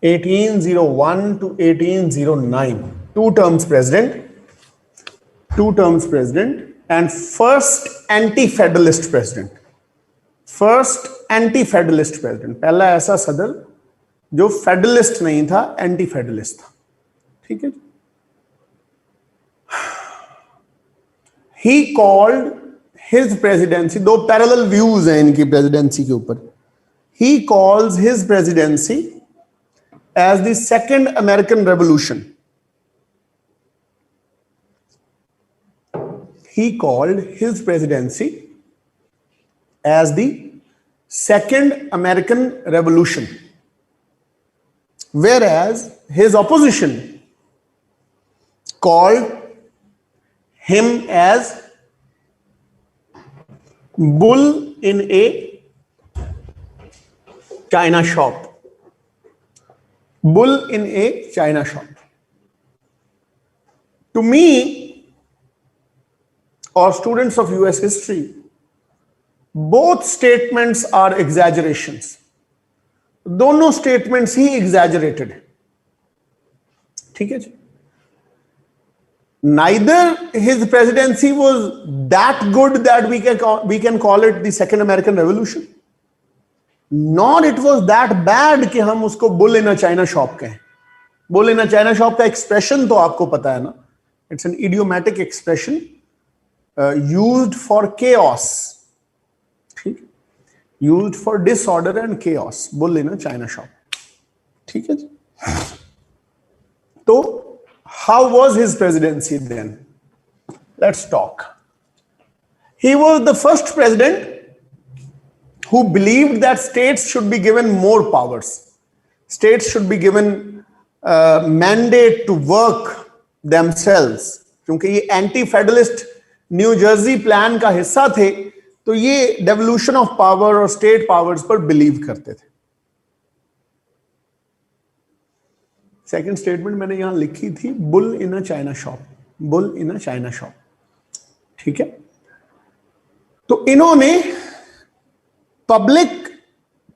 1801 to 1809, two terms president, and first anti-federalist president. First anti federalist president, पहला ऐसा सदर जो फेडरलिस्ट नहीं था, एंटी फेडरलिस्ट था. ठीक है. ही कॉल्ड हिज प्रेसिडेंसी, दो पैरेलल व्यूज हैं इनकी प्रेसिडेंसी के ऊपर. He calls his presidency as the second American revolution. He called his presidency as the second American Revolution, whereas his opposition called him as bull in a china shop. Bull in a china shop. To me, or students of US history, both statements are exaggerations. दोनों statements ही exaggerated है. ठीक है जी. Neither his presidency was that good that we can call it the second American Revolution, nor it was that bad कि हम उसको bull in a China shop कहें. Bull in a China shop का expression तो आपको पता है ना. It's an idiomatic expression used for chaos. Used for disorder and chaos. Bull in a China shop. ठीक है जी. तो how was his presidency then? Let's talk. He was the first president who believed that states should be given more powers. States should be given mandate to work themselves. क्योंकि ये anti-federalist new Jersey plan का हिस्सा थे, तो ये devolution of power और state powers पर believe करते थे. सेकंड स्टेटमेंट मैंने यहां लिखी थी, bull in a China shop. Bull in a China shop. ठीक है. तो इन्होंने पब्लिक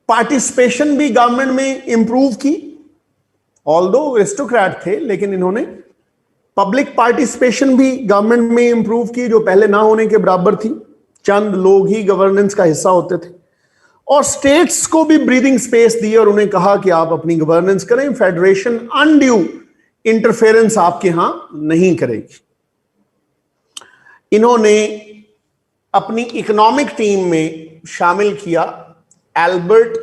पार्टिसिपेशन भी गवर्नमेंट में इंप्रूव की. ऑल्दो एरिस्टोक्रेट थे, लेकिन इन्होंने पब्लिक पार्टिसिपेशन भी गवर्नमेंट में इंप्रूव की, जो पहले ना होने के बराबर थी. चंद लोग ही गवर्नेंस का हिस्सा होते थे. और स्टेट्स को भी ब्रीदिंग स्पेस दी और उन्हें कहा कि आप अपनी गवर्नेंस करें, फेडरेशन अनड्यू इंटरफेरेंस आपके यहां नहीं करेगी. इन्होंने अपनी इकोनॉमिक टीम में शामिल किया एल्बर्ट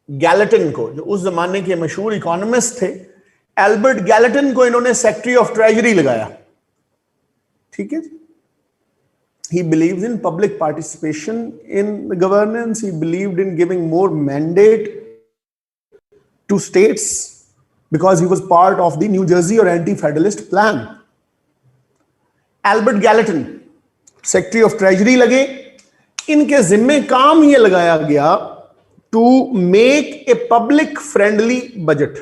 गैलेटन को, जो उस जमाने के मशहूर इकोनॉमिस्ट थे. एल्बर्ट गैलेटन को इन्होंने सेक्रेटरी ऑफ ट्रेजरी लगाया. ठीक है. He believes in public participation in the governance. He believed in giving more mandate to states because he was part of the New Jersey or anti-federalist plan. Albert Gallatin, Secretary of Treasury लगे. इनके जिम्मे काम ये लगाया गया to make a public friendly budget.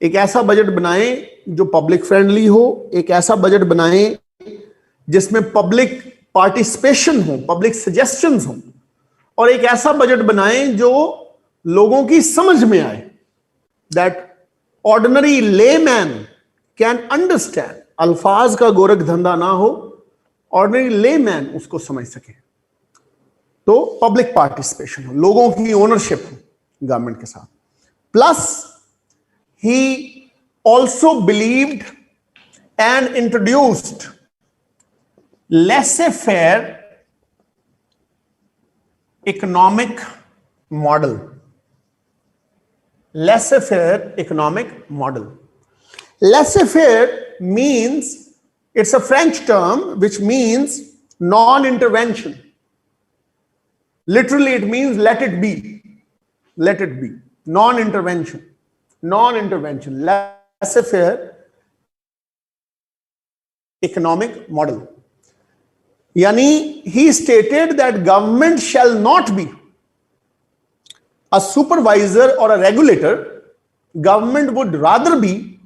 एक ऐसा budget बनाएं जो पब्लिक फ्रेंडली हो, एक ऐसा बजट बनाएं जिसमें पब्लिक पार्टिसिपेशन हो, पब्लिक सजेशंस हो, और एक ऐसा बजट बनाएं जो लोगों की समझ में आए, that ordinary layman can understand. अल्फाज का गोरख धंधा ना हो, ऑर्डिनरी लेमैन उसको समझ सके. तो पब्लिक पार्टिसिपेशन हो, लोगों की ओनरशिप हो गवर्नमेंट के साथ. Plus he also believed and introduced laissez-faire economic model. Laissez-faire economic model. Laissez-faire means, it's a French term which means non-intervention. Literally it means let it be. Let it be. Non-intervention. Non-intervention. Laissez-faire economic model. यानी he stated that government shall not be a supervisor or a regulator. Government would rather be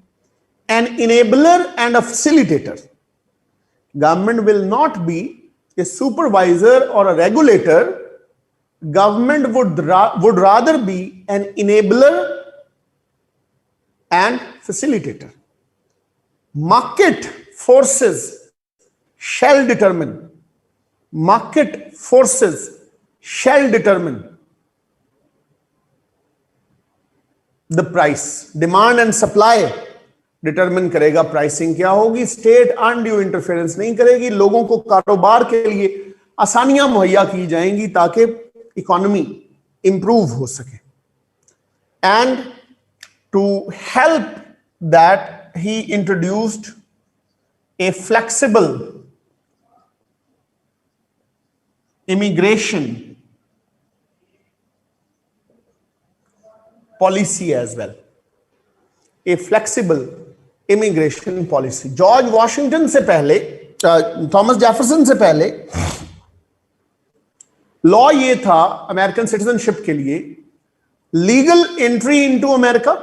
an enabler and a facilitator. Government will not be a supervisor or a regulator, government would rather be an enabler and facilitator. Market forces shall determine. Market forces shall determine the price. Demand and supply determine करेगा pricing क्या होगी. State undue interference नहीं करेगी. लोगों को कारोबार के लिए आसानियां मुहैया की जाएंगी ताकि इकोनॉमी इंप्रूव हो सके. And to help that he introduced a flexible immigration policy as well. A flexible immigration policy. George Washington से पहले, थॉमस जेफरसन से पहले लॉ ये था अमेरिकन सिटीजनशिप के लिए, legal entry into America,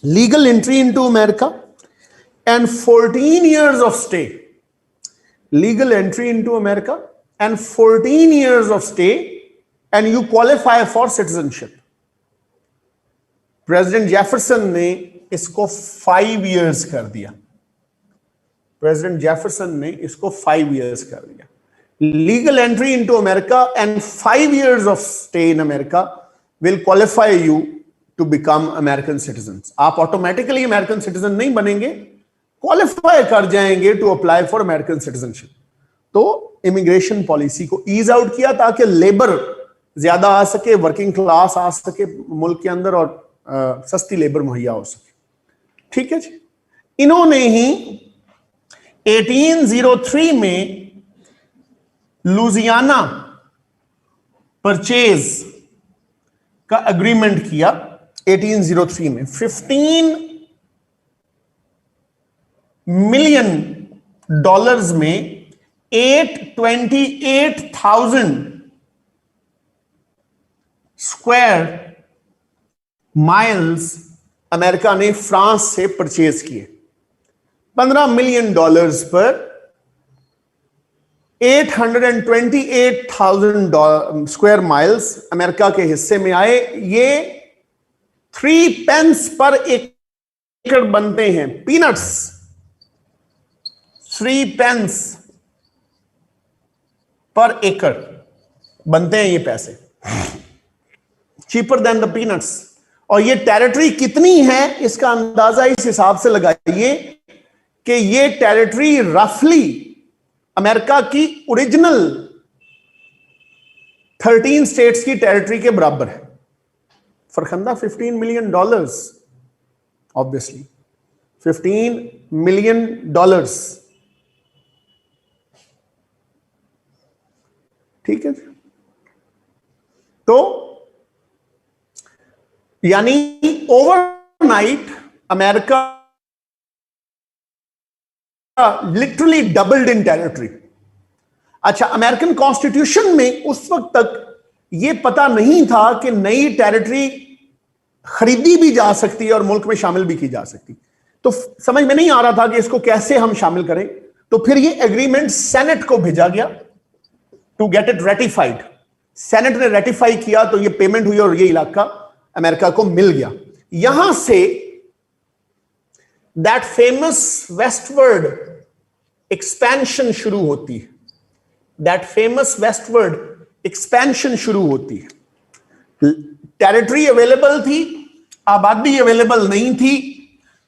legal entry into America and 14 years of stay. Legal entry into America and 14 years of stay and you qualify for citizenship. President Jefferson ने इसको 5 years कर दिया. President Jefferson ने इसको 5 years कर दिया. Legal entry into America and 5 years of stay in America will qualify you to become American citizens. आप automatically American citizen नहीं बनेंगे, क्वालिफाई कर जाएंगे to apply for American citizenship. तो इमिग्रेशन पॉलिसी को ईज आउट किया ताकि लेबर ज्यादा आ सके, वर्किंग क्लास आ सके मुल्क के अंदर और सस्ती लेबर मुहैया हो सके. ठीक है जी. इन्होंने ही 1803 में लुजियाना परचेज का एग्रीमेंट किया. 1803 में $15 million में 828,000 स्क्वायर माइल्स अमेरिका ने फ्रांस से परचेज किए. $15 million पर 828,000 स्क्वायर माइल्स अमेरिका के हिस्से में आए. ये 3 pence पर एकड़ बनते हैं. पीनट्स 3 pence पर एकड़ बनते हैं ये पैसे. Cheaper than the peanuts. और ये टेरिटरी कितनी है इसका अंदाजा इस हिसाब से लगाइए कि ये टेरिटरी रफली अमेरिका की ओरिजिनल 13 स्टेट्स की टेरिटरी के बराबर है. Farkhanda $15 million, obviously $15 million. ठीक है. तो यानी ओवरनाइट अमेरिका लिटरली डबल्ड इन टेरिटरी. अच्छा, अमेरिकन कॉन्स्टिट्यूशन में उस वक्त तक यह पता नहीं था कि नई टेरिटरी खरीदी भी जा सकती है और मुल्क में शामिल भी की जा सकती. तो समझ में नहीं आ रहा था कि इसको कैसे हम शामिल करें. तो फिर यह एग्रीमेंट सेनेट को भेजा गया to get it ratified. Senate ने रेटिफाई किया तो यह पेमेंट हुई और यह इलाका अमेरिका को मिल गया. यहां say that famous westward expansion शुरू होती है. दैट फेमस वेस्टवर्ड एक्सपेंशन शुरू होती है. टेरिटरी अवेलेबल थी, आबादी अवेलेबल नहीं थी,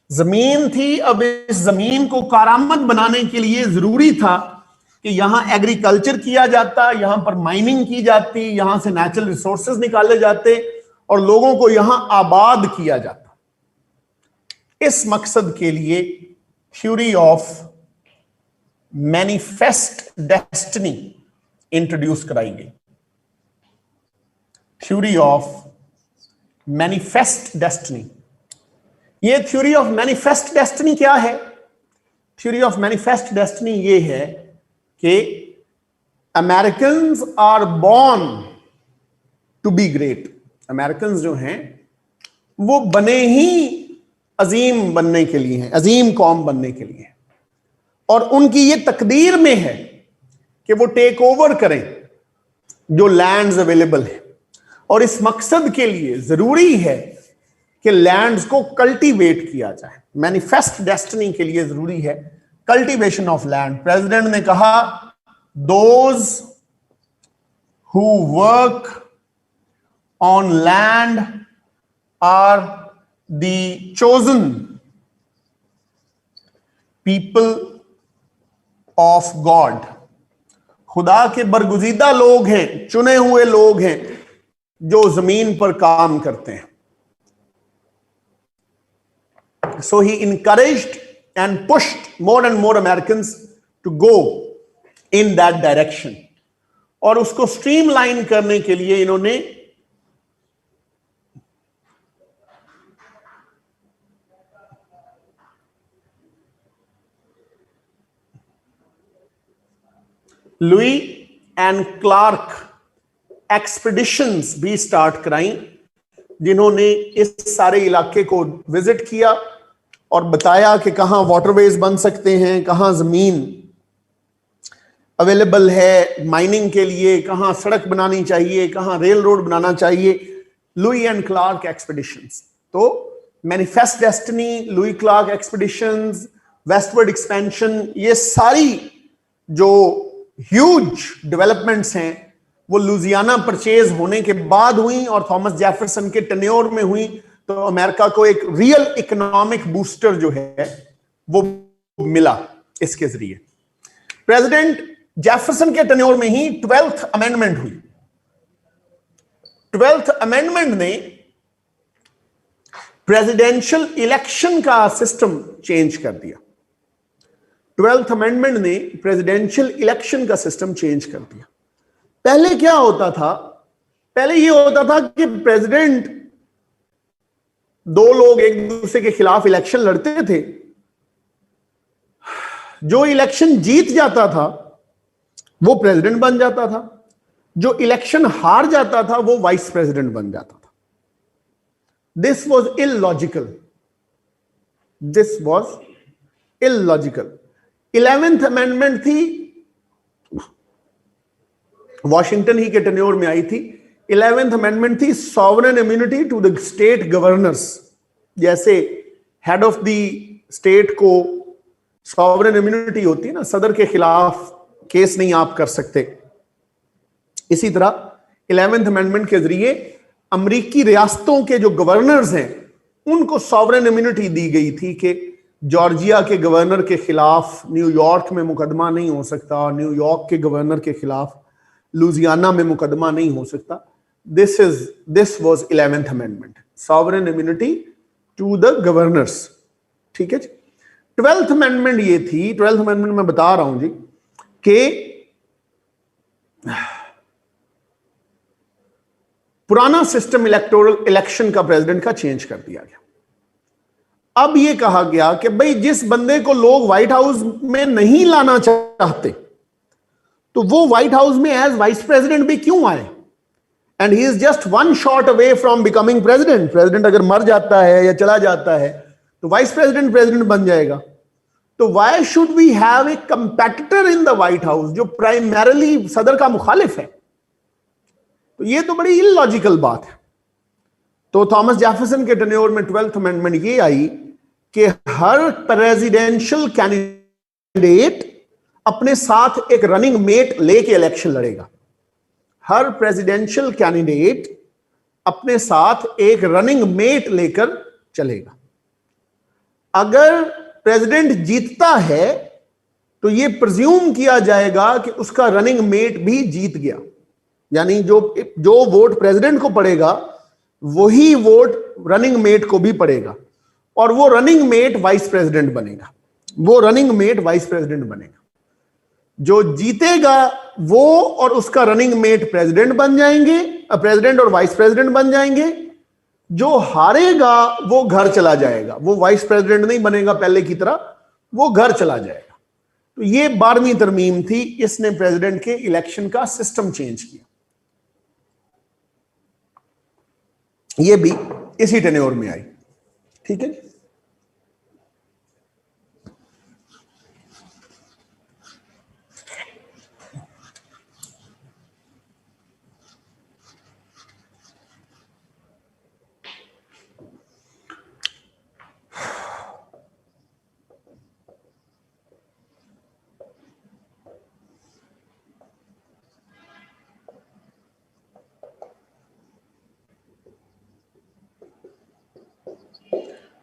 जमीन थी. अब इस जमीन को कारामद बनाने के लिए जरूरी था कि यहां एग्रीकल्चर किया जाता, यहां पर माइनिंग की जाती, यहां से नेचुरल रिसोर्सेज निकाले जाते और लोगों को यहां आबाद किया जाता. इस मकसद के लिए theory of manifest destiny introduce कराई गई. Theory of manifest destiny. यह थ्योरी ऑफ मैनिफेस्ट डेस्टिनी क्या है? थ्योरी ऑफ मैनिफेस्ट डेस्टिनी यह है कि Americans are born to be great. American जो हैं वो बने ही अजीम बनने के लिए हैं, अजीम कौम बनने के लिए. और उनकी ये तकदीर में है कि वो टेक ओवर करें जो लैंड्स अवेलेबल है, और इस मकसद के लिए जरूरी है कि लैंड्स को कल्टीवेट किया जाए। मैनिफेस्ट डेस्टिनी के लिए जरूरी है कल्टीवेशन ऑफ लैंड। प्रेसिडेंट ने कहा those who work on land are the chosen people of God. खुदा के बरगुजीदा लोग हैं, चुने हुए लोग हैं जो जमीन पर काम करते हैं। So he encouraged and pushed more and more Americans to go in that direction. और उसको स्ट्रीमलाइन करने के लिए इन्होंने लुई एंड क्लार्क एक्सपीडिशंस भी स्टार्ट कराई, जिन्होंने इस सारे इलाके को विजिट किया और बताया कि कहां वाटरवेज बन सकते हैं, कहां जमीन अवेलेबल है माइनिंग के लिए, कहां सड़क बनानी चाहिए, कहां रेल रोड बनाना चाहिए। Louis and Clark expeditions. तो manifest destiny, Louis Clark expeditions, westward expansion, ये सारी जो ह्यूज डेवलपमेंट्स हैं वो लुजियाना परचेज होने के बाद हुई और थॉमस जेफरसन के टेन्योर में हुई। तो अमेरिका को एक रियल इकोनॉमिक बूस्टर जो है वो मिला इसके जरिए। प्रेसिडेंट जेफरसन के टेन्योर में ही 12th अमेंडमेंट हुई। 12th अमेंडमेंट ने प्रेसिडेंशियल इलेक्शन का सिस्टम चेंज कर दिया। 12th अमेंडमेंट ने प्रेसिडेंशियल इलेक्शन का सिस्टम चेंज कर दिया। पहले क्या होता था? पहले यह होता था कि प्रेसिडेंट, दो लोग एक दूसरे के खिलाफ इलेक्शन लड़ते थे, जो इलेक्शन जीत जाता था वो प्रेसिडेंट बन जाता था, जो इलेक्शन हार जाता था वो वाइस प्रेसिडेंट बन जाता था। This was illogical, this was illogical. 11th amendment थी, वॉशिंगटन ही के टेन्योर में आई थी। 11th अमेंडमेंट थी sovereign immunity to the state governors. जैसे हेड ऑफ द स्टेट को सॉवरेन इम्यूनिटी होती है ना, सदर के खिलाफ केस नहीं आप कर सकते, इसी तरह 11th अमेंडमेंट के जरिए अमेरिकी रियासतों के जो गवर्नर्स हैं उनको सॉवरेन इम्यूनिटी दी गई थी कि जॉर्जिया के गवर्नर के खिलाफ न्यूयॉर्क में मुकदमा नहीं हो सकता, न्यूयॉर्क के गवर्नर के खिलाफ लुजियाना में मुकदमा नहीं हो सकता। This was 11th amendment, sovereign immunity to the governors. ठीक है जी। 12th अमेंडमेंट ये थी, 12th अमेंडमेंट मैं बता रहा हूं जी कि पुराना सिस्टम इलेक्टोरल इलेक्शन का प्रेसिडेंट का चेंज कर दिया गया। अब यह कहा गया कि भाई जिस बंदे को लोग व्हाइट हाउस में नहीं लाना चाहते तो वो व्हाइट हाउस में एज वाइस प्रेसिडेंट भी क्यों आए? And he is just one shot away from becoming president. President अगर मर जाता है या चला जाता है तो वाइस प्रेसिडेंट प्रेसिडेंट बन जाएगा। तो why should we have a competitor in the White House जो प्राइमरीली सदर का मुखालिफ है? तो ये तो बड़ी इलॉजिकल बात है। तो थॉमस जेफरसन के टेन्योर में 12th अमेंडमेंट ये आई कि हर प्रेसिडेंशियल कैंडिडेट अपने साथ एक रनिंग मेट लेके इलेक्शन लड़ेगा। हर प्रेसिडेंशियल कैंडिडेट अपने साथ एक रनिंग मेट लेकर चलेगा। अगर प्रेसिडेंट जीतता है तो यह प्रिज्यूम किया जाएगा कि उसका रनिंग मेट भी जीत गया, यानी जो वोट प्रेसिडेंट को पड़ेगा वही वोट रनिंग मेट को भी पड़ेगा, और वो रनिंग मेट वाइस प्रेसिडेंट बनेगा। वो रनिंग मेट वाइस प्रेसिडेंट बनेगा। जो जीतेगा वो और उसका रनिंग मेट प्रेसिडेंट बन जाएंगे, प्रेसिडेंट और वाइस प्रेसिडेंट बन जाएंगे। जो हारेगा वो घर चला जाएगा, वो वाइस प्रेसिडेंट नहीं बनेगा पहले की तरह, वो घर चला जाएगा। तो ये 12वीं तरमीम थी, इसने प्रेसिडेंट के इलेक्शन का सिस्टम चेंज किया। ये भी इसी टेन्योर में आई। ठीक है।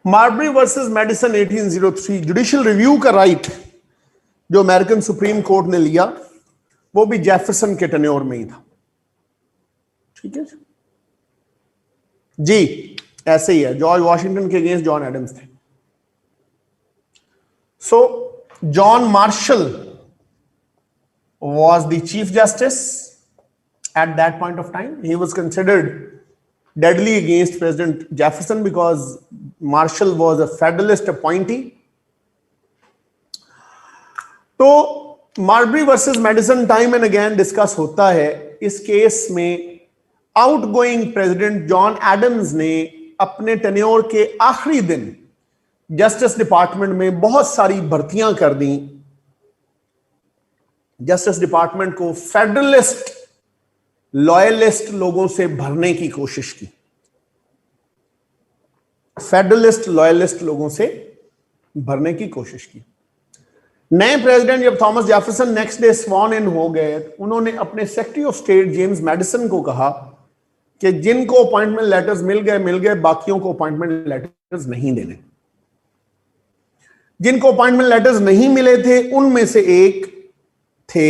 Marbury versus medicine 1803, judicial review का राइट जो अमेरिकन सुप्रीम कोर्ट ने लिया वो भी जेफरसन के टेन्योर में ही था। ठीक है जी, ऐसे ही है। जॉर्ज वॉशिंगटन के अगेंस्ट जॉन एडम्स थे। सो John Marshall was the chief justice at that point of time. He was considered deadly against President Jefferson because Marshall was a Federalist appointee. तो Marbury versus medicine time and again discuss होता है। इस case में outgoing president John Adams ने अपने tenure के आखिरी दिन जस्टिस डिपार्टमेंट में बहुत सारी भर्तियां कर दी। जस्टिस डिपार्टमेंट को फेडरलिस्ट लॉयलिस्ट लोगों से भरने की कोशिश की। फेडरलिस्ट लॉयलिस्ट लोगों से भरने की कोशिश की। नए प्रेसिडेंट जब Thomas Jefferson next day sworn in हो गए, उन्होंने अपने secretary of state James Madison को कहा कि जिनको अपॉइंटमेंट लेटर्स मिल गए, बाकियों को अपॉइंटमेंट लेटर्स नहीं देने। जिनको अपॉइंटमेंट लेटर्स नहीं मिले थे उनमें से एक थे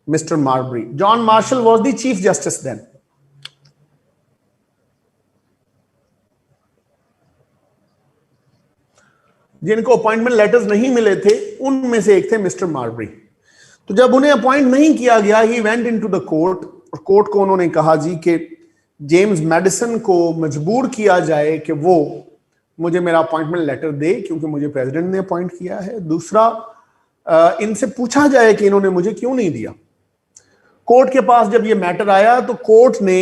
mister Marbury. John Marshall was the chief justice then. जिनको अपॉइंटमेंट लेटर्स नहीं मिले थे उनमें से एक थे मिस्टर मार्बरी। तो जब उन्हें अपॉइंट नहीं किया गया, he went into the court, और कोर्ट को उन्होंने कहा जी कि जेम्स मैडिसन को मजबूर किया जाए कि वो मुझे मेरा अपॉइंटमेंट लेटर दे, क्योंकि मुझे प्रेसिडेंट ने अपॉइंट किया है। दूसरा, इनसे पूछा जाए कि इन्होंने मुझे क्यों नहीं दिया। कोर्ट के पास जब ये मैटर आया तो कोर्ट ने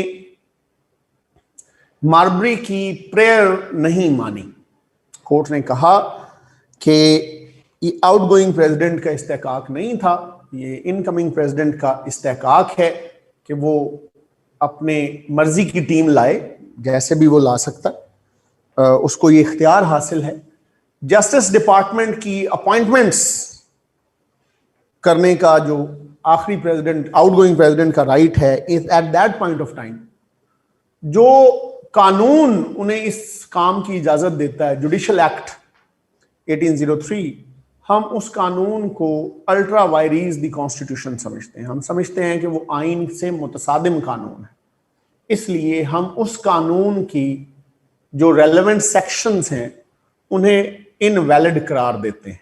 मार्बरी की प्रेयर नहीं मानी। कोर्ट ने कहा कि ये आउटगोइंग प्रेसिडेंट का इस्तेहकाक नहीं था, ये इनकमिंग प्रेसिडेंट का इस्तेहकाक है कि वो अपने मर्जी की टीम लाए, जैसे भी वो ला सकता है, उसको ये इख्तियार हासिल है। जस्टिस डिपार्टमेंट की अपॉइंटमेंट्स करने का जो आखिरी प्रेसिडेंट, आउटगोइंग प्रेसिडेंट का राइट है, is at that point of time जो कानून उन्हें इस काम की इजाजत देता है, जुडिशियल एक्ट 1803, हम उस कानून को अल्ट्रा वायरीज द कॉन्स्टिट्यूशन समझते हैं। हम समझते हैं कि वो आइन से मुतसादिम कानून है, इसलिए हम उस कानून की जो रेलेवेंट सेक्शंस हैं उन्हें इनवैलिड करार देते हैं।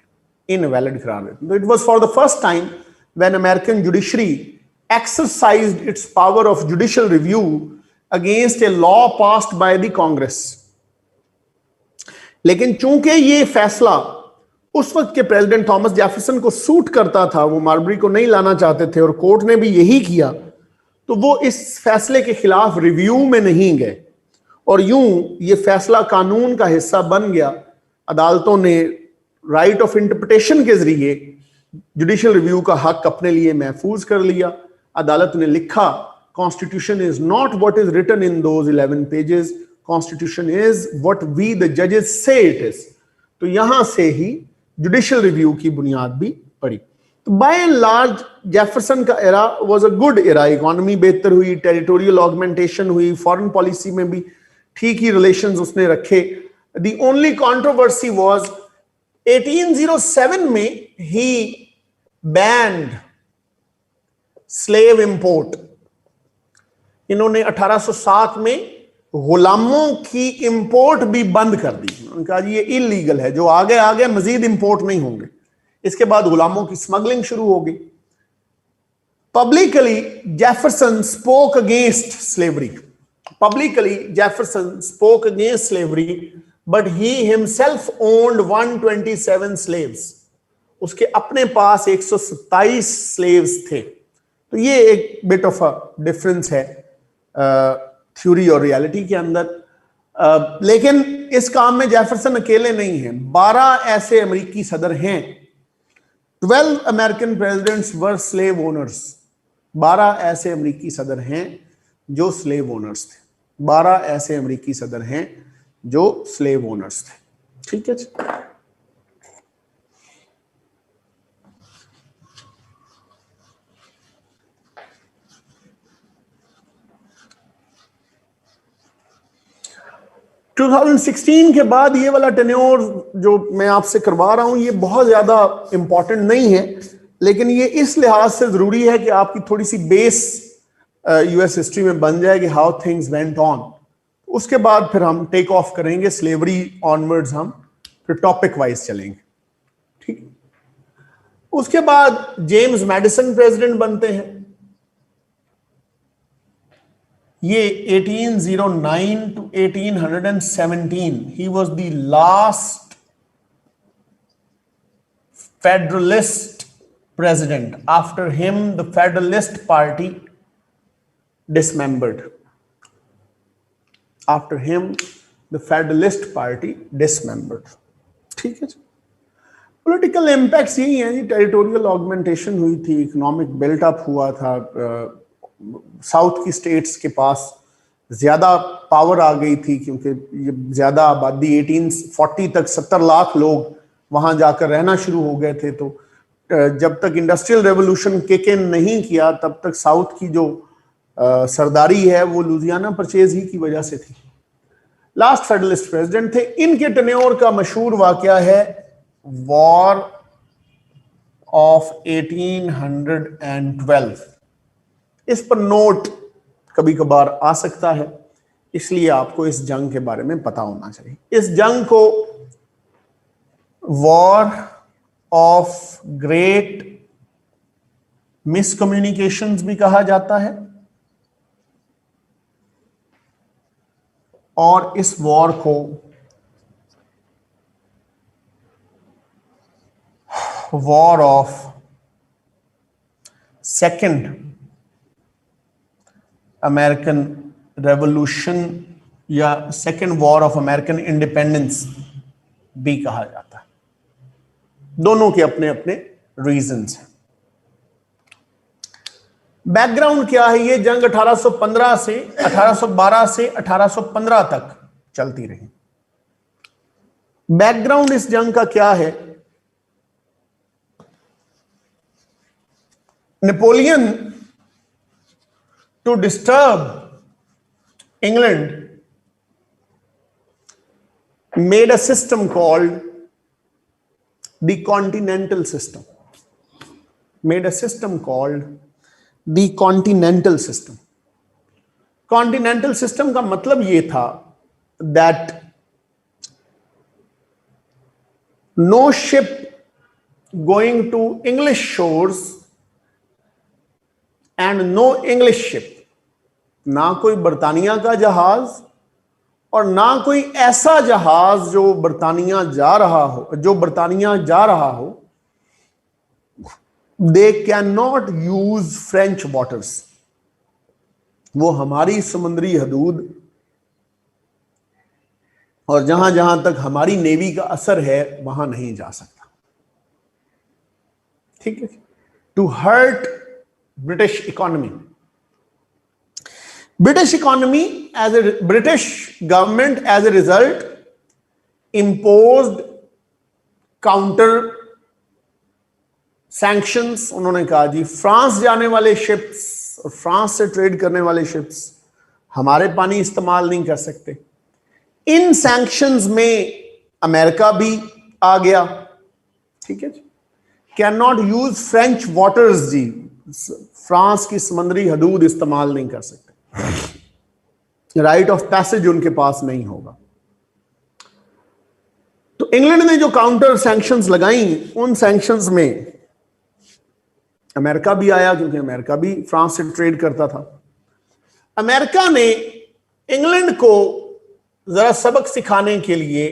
इनवैलिड करार देते हैं। तो it was for the first time when American judiciary exercised it's power of judicial review against a law passed by the Congress. लेकिन चूंकि ये फैसला उस वक्त के प्रेसिडेंट थॉमस जेफरसन को सूट करता था, वो मार्बरी को नहीं लाना चाहते थे और कोर्ट ने भी यही किया, तो वो इस फैसले के खिलाफ रिव्यू में नहीं गए और यूं ये फैसला कानून का हिस्सा बन गया। अदालतों ने राइट ऑफ इंटरप्रिटेशन के जरिए जुडिशियल रिव्यू का हक अपने लिए महफूज कर लिया। अदालत ने लिखा, constitution is not what is written in those 11 pages, constitution is what we the जजेस से इट इज। तो यहां से ही जुडिशियल रिव्यू की बुनियाद भी पड़ी। तो बाय एंड लार्ज जेफरसन का era was a good era. Economy बेहतर हुई, टेरिटोरियल ऑगमेंटेशन हुई, फॉरेन पॉलिसी में भी ठीक ही रिलेशंस उसने रखे। द ओनली कंट्रोवर्सी वाज 1807 में ही बैंड स्लेव इंपोर्ट। इन्होंने 1807 में गुलामों की इंपोर्ट भी बंद कर दी। उन्होंने कहा जी ये इलीगल है, जो आगे आगे मजीद इंपोर्ट नहीं होंगे। इसके बाद गुलामों की स्मगलिंग शुरू हो गई। Publicly Jefferson spoke against slavery. Publicly Jefferson spoke against slavery, but he himself owned 127 slaves. उसके अपने पास 127 स्लेव्स थे। तो ये एक बिट ऑफ अ डिफरेंस है थ्योरी और रियलिटी के अंदर। लेकिन इस काम में जेफरसन अकेले नहीं हैं। 12 ऐसे अमेरिकी सदर हैं। 12 अमेरिकन प्रेसिडेंट्स वर स्लेव ओनर्स। 12 ऐसे अमेरिकी सदर हैं जो स्लेव ओनर्स थे। 12 ऐसे अमेरिकी सदर हैं जो स्लेव ओनर्स थे। ठीक है जी। 2016 के बाद ये वाला टेन्योर जो मैं आपसे करवा रहा हूं ये बहुत ज्यादा इंपॉर्टेंट नहीं है, लेकिन ये इस लिहाज से जरूरी है कि आपकी थोड़ी सी बेस यूएस हिस्ट्री में बन जाए कि हाउ थिंग्स वेंट ऑन। उसके बाद फिर हम टेक ऑफ करेंगे स्लेवरी ऑनवर्ड्स, हम फिर टॉपिक वाइज चलेंगे, ठीक है। उसके बाद जेम्स मैडिसन प्रेसिडेंट बनते हैं। ये 1809 to 1817 he was the last federalist president. After him the federalist party dismembered. After him the federalist party dismembered. ठीक है जी। पॉलिटिकल इम्पैक्ट्स यही हैं जी, टेरिटोरियल ऑगमेंटेशन हुई थी, इकोनॉमिक बिल्टअप हुआ था, साउथ की स्टेट्स के पास ज्यादा पावर आ गई थी क्योंकि ये ज्यादा आबादी 1840 तक 70 लाख लोग वहां जाकर रहना शुरू हो गए थे। तो जब तक इंडस्ट्रियल रेवोल्यूशन किक इन नहीं किया तब तक साउथ की जो सरदारी है वो लुधियाना परचेज ही की वजह से थी। लास्ट फेडरलिस्ट प्रेसिडेंट थे। इनके टेन्योर का मशहूर वाकया है वॉर ऑफ 1812। इस पर नोट कभी कभार आ सकता है, इसलिए आपको इस जंग के बारे में पता होना चाहिए। इस जंग को वॉर ऑफ ग्रेट मिसकम्युनिकेशंस भी कहा जाता है, और इस वॉर को war of second American revolution या second war of American independence भी कहा जाता है। दोनों के अपने अपने रीजंस हैं। बैकग्राउंड क्या है? ये जंग 1812 से 1815 तक चलती रही। बैकग्राउंड इस जंग का क्या है? Napoleon to disturb England made a system called the continental system. Made a system called the continental system. Continental system का मतलब ये था that no ship going to English shores and no English ship, ना कोई बर्तानिया का जहाज और ना कोई ऐसा जहाज जो बर्तानिया जा रहा हो, they can not use French waters. वो हमारी समुद्री हदूद और जहां जहां तक हमारी नेवी का असर है वहां नहीं जा सकता। ठीक है, to hurt British economy. British economy British government as a result imposed counter sanctions। उन्होंने कहा जी फ्रांस जाने वाले शिप्स और फ्रांस से ट्रेड करने वाले शिप्स हमारे पानी इस्तेमाल नहीं कर सकते। इन सैंक्शंस में अमेरिका भी आ गया। ठीक है जी, can not use French waters जी, फ्रांस की समुद्री हदूद इस्तेमाल नहीं कर सकते, राइट ऑफ पैसेज उनके पास नहीं होगा। तो इंग्लैंड ने जो काउंटर सैंक्शंस लगाई, उन सैंक्शंस में अमेरिका भी आया क्योंकि अमेरिका भी फ्रांस से ट्रेड करता था। अमेरिका ने इंग्लैंड को जरा सबक सिखाने के लिए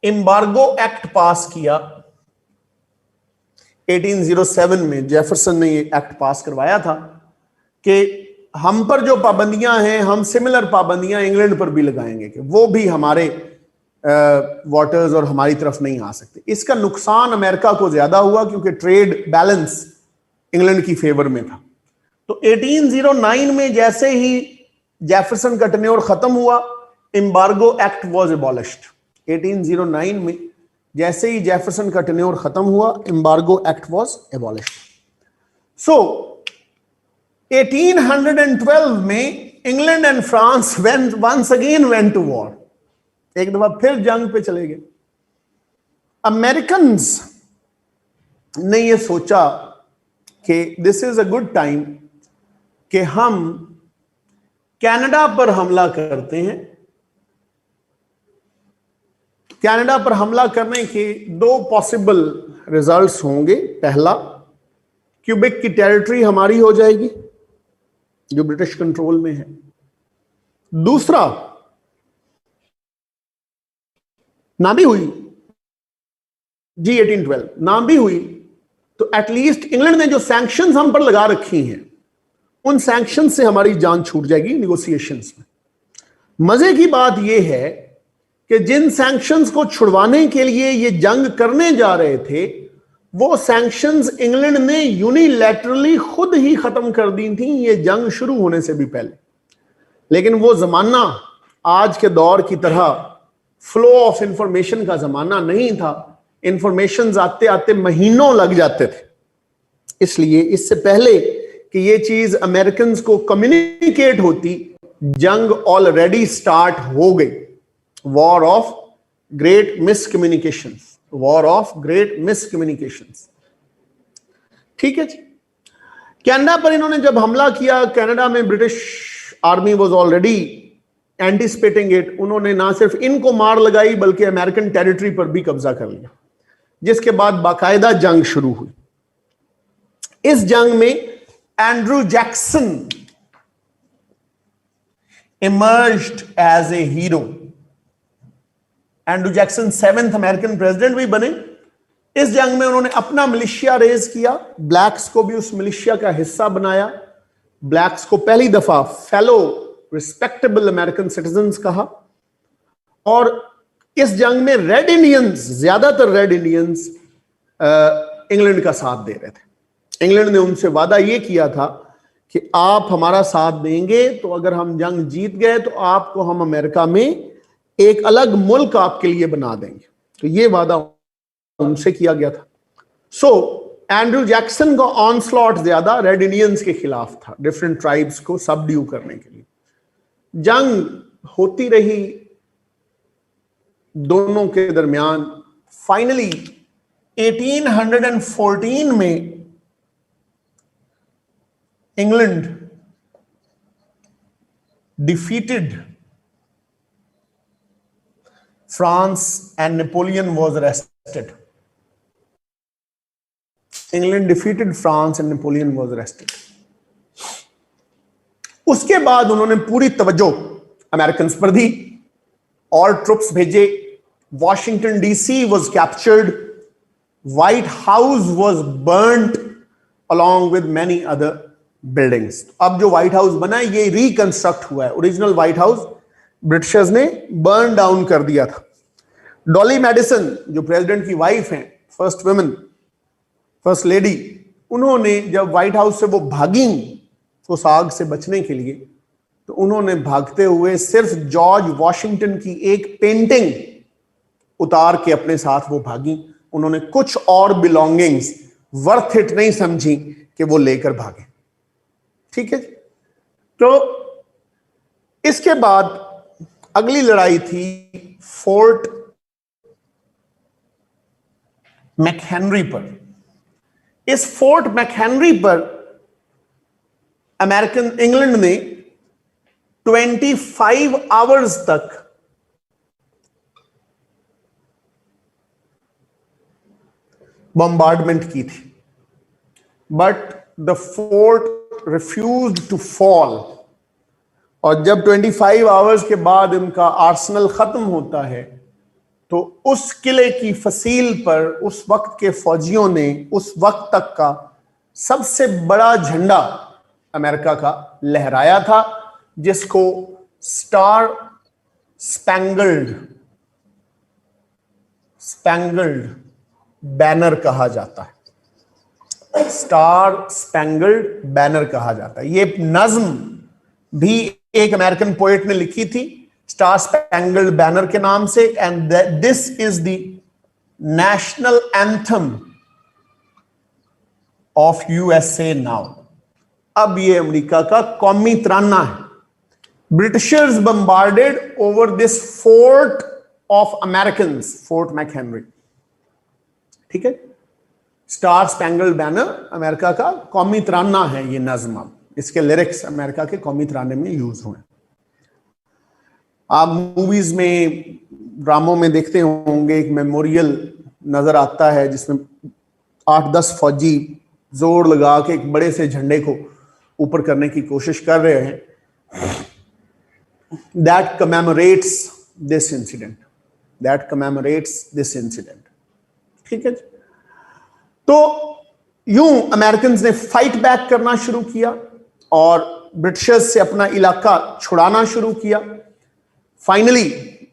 एम्बार्गो एक्ट पास किया। 1807 में जेफरसन ने ये एक्ट पास करवाया था कि हम पर जो पाबंदियां हैं हम सिमिलर पाबंदियां इंग्लैंड पर भी लगाएंगे कि वो भी हमारे वाटर्स और हमारी तरफ नहीं आ सकते। इसका नुकसान अमेरिका को ज्यादा हुआ क्योंकि ट्रेड बैलेंस इंग्लैंड की फेवर में था। तो 1809 में जैसे ही जेफरसन का टेन्योर खत्म हुआ, एम्बार्गो एक्ट वाज एबॉलिश्ड। 1809 में जैसे ही जेफरसन का टेन्योर खत्म हुआ, embargo act was abolished. So 1812 में England and France once again went to war, एक दफा फिर जंग पे चले गए। अमेरिकन्स ने ये सोचा कि this is a good time कि हम कनाडा पर हमला करते हैं। कनाडा पर हमला करने के दो पॉसिबल रिजल्ट्स होंगे। पहला, क्यूबेक की टेरिटरी हमारी हो जाएगी जो ब्रिटिश कंट्रोल में है। दूसरा, ना भी हुई जी 1812, ना भी हुई तो एटलीस्ट इंग्लैंड ने जो सैंक्शंस हम पर लगा रखी हैं उन सैंक्शंस से हमारी जान छूट जाएगी निगोशिएशंस में। मजे की बात यह है कि जिन सैंक्शंस को छुड़वाने के लिए ये जंग करने जा रहे थे वो सैंक्शंस इंग्लैंड ने यूनिलैटरली खुद ही खत्म कर दी थी ये जंग शुरू होने से भी पहले। लेकिन वो जमाना आज के दौर की तरह फ्लो ऑफ इंफॉर्मेशन का जमाना नहीं था। इंफॉर्मेशन आते आते महीनों लग जाते थे। इसलिए इससे पहले कि ये चीज अमेरिकन को कम्युनिकेट होती, जंग ऑलरेडी स्टार्ट हो गई। War of great miscommunications, war of great miscommunications. ठीक है जी। कनाडा पर इन्होंने जब हमला किया, कनाडा में British army was already anticipating it. उन्होंने ना सिर्फ इनको मार लगाई बल्कि अमेरिकन टेरिटरी पर भी कब्जा कर लिया, जिसके बाद बाकायदा जंग शुरू हुई। इस जंग में Andrew Jackson emerged as a hero. Andrew Jackson 7th American president भी बने। इस जंग में उन्होंने अपना मिलिशिया रेज किया, ब्लैक्स को भी उस मिलिशिया का हिस्सा बनाया। ब्लैक्स को पहली दफा फेलो रिस्पेक्टेबल अमेरिकन सिटीजन्स कहा। और इस जंग में रेड इंडियंस, ज्यादातर रेड इंडियंस इंग्लैंड का साथ दे रहे थे। इंग्लैंड ने उनसे वादा यह किया था कि आप हमारा साथ देंगे तो अगर हम जंग जीत गए तो आपको हम अमेरिका में एक अलग मुल्क आपके लिए बना देंगे। तो यह वादा उनसे किया गया था। सो एंड्रू जैक्सन का ऑनस्लॉट ज्यादा रेड इंडियंस के खिलाफ था, डिफरेंट ट्राइब्स को सबड्यू करने के लिए। जंग होती रही दोनों के दरमियान। फाइनली 1814 में England defeated France and Napoleon was arrested. England defeated France and Napoleon was arrested. उसके बाद उन्होंने पूरी तवज्जो अमेरिकन पर दी और ट्रुप्स भेजे। Washington DC was captured, white house was burned along with many other buildings। अब जो व्हाइट हाउस बना है ये रिकंस्ट्रक्ट हुआ है। ओरिजिनल व्हाइट हाउस ब्रिटिशर्स ने बर्न डाउन कर दिया था। डॉली मैडिसन जो प्रेसिडेंट की वाइफ हैं, फर्स्ट वुमेन, फर्स्ट लेडी, उन्होंने जब व्हाइट हाउस से वो भागी उस आग से बचने के लिए, तो उन्होंने भागते हुए सिर्फ जॉर्ज वॉशिंगटन की एक पेंटिंग उतार के अपने साथ वो भागी। उन्होंने कुछ और बिलोंगिंग्स वर्थ इट नहीं समझी कि वो लेकर भागे। ठीक है। तो इसके बाद अगली लड़ाई थी फोर्ट मैकहेनरी पर। इस फोर्ट मैकहेनरी पर अमेरिकन इंग्लैंड ने 25 आवर्स तक बॉम्बार्डमेंट की थी, but the fort refused to fall. और जब 25 आवर्स के बाद इनका आर्सेनल खत्म होता है तो उस किले की फसील पर उस वक्त के फौजियों ने उस वक्त तक का सबसे बड़ा झंडा अमेरिका का लहराया था, जिसको स्टार स्पैंगल्ड बैनर कहा जाता है। स्टार स्पैंगल्ड बैनर कहा जाता है। ये नज्म भी एक अमेरिकन पोएट ने लिखी थी स्टार स्पैंगल्ड बैनर के नाम से। And this is the national anthem of USA now. अब ये अमेरिका का कौमी तराना है। Britishers bombarded over this fort of Americans, Fort McHenry. ठीक है, स्टार स्पैंगल्ड बैनर अमेरिका का कौमी तराना है ये नज्म, इसके लिरिक्स अमेरिका के कौमी तराने में यूज हुए। आप मूवीज में, ड्रामों में देखते होंगे, एक मेमोरियल नजर आता है जिसमें 8-10 फौजी जोर लगा के एक बड़े से झंडे को ऊपर करने की कोशिश कर रहे हैं। That commemorates this incident. That commemorates this incident. ठीक है, तो यूं अमेरिकन ने फाइट बैक करना शुरू किया और ब्रिटिशर्स से अपना इलाका छुड़ाना शुरू किया। Finally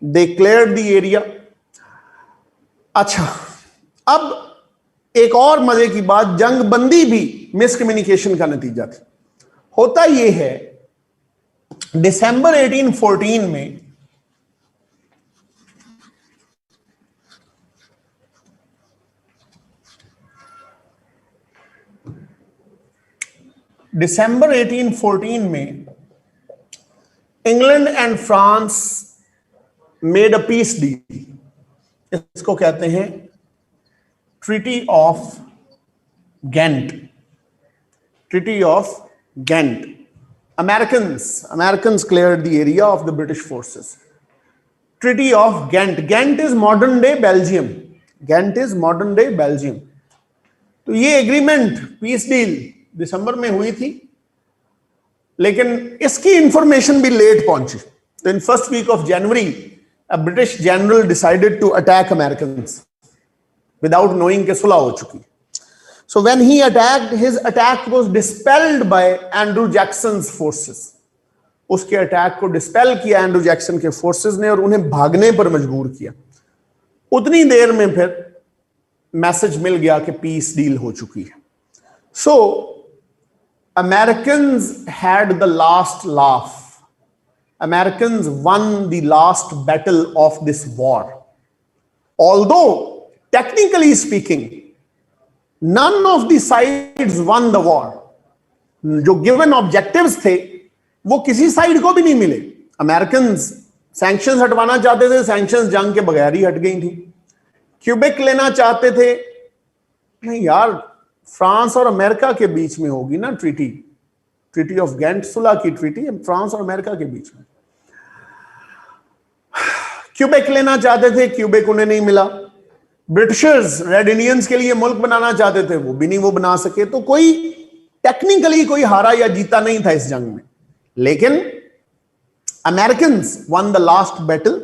they cleared the area. अच्छा, अब एक और मजे की बात, जंग बंदी भी मिसकम्युनिकेशन का नतीजा थी। होता यह है, दिसंबर 1814 में England and France made a peace deal. इसको कहते हैं treaty of Ghent. Treaty of Ghent. Americans cleared the area of the British forces. Treaty of Ghent. Ghent is modern day Belgium. Ghent is modern day Belgium. तो ये agreement, peace deal दिसंबर में हुई थी, लेकिन इसकी इंफॉर्मेशन भी late पहुंची। तो in first week of January a British general decided to attack Americans without knowing कि सुलह हो चुकी। So when he attacked, his attack was dispelled by Andrew Jackson's forces. उसके अटैक को डिस्पेल किया एंड्रू जैक्सन के forces ने और उन्हें भागने पर मजबूर किया। उतनी देर में फिर मैसेज मिल गया कि पीस डील हो चुकी है। So Americans had the last laugh. Americans won the last battle of this war. Although technically speaking, none of the sides won the war. जो गिवन ऑब्जेक्टिव्स थे वो किसी साइड को भी नहीं मिले। अमेरिकन्स सैंक्शंस हटवाना चाहते थे, सैंक्शंस जंग के बगैर ही हट गई थी। क्यूबेक लेना चाहते थे, नहीं यार, फ्रांस और अमेरिका के बीच में होगी ना ट्रीटी, ट्रीटी ऑफ गेंट, सुलह की ट्रीटी फ्रांस और अमेरिका के बीच में। क्यूबेक लेना चाहते थे, क्यूबेक उन्हें नहीं मिला। ब्रिटिशर्स रेड इंडियंस के लिए मुल्क बनाना चाहते थे, वो भी नहीं वो बना सके। तो कोई टेक्निकली कोई हारा या जीता नहीं था इस जंग में, लेकिन Americans won the last battle,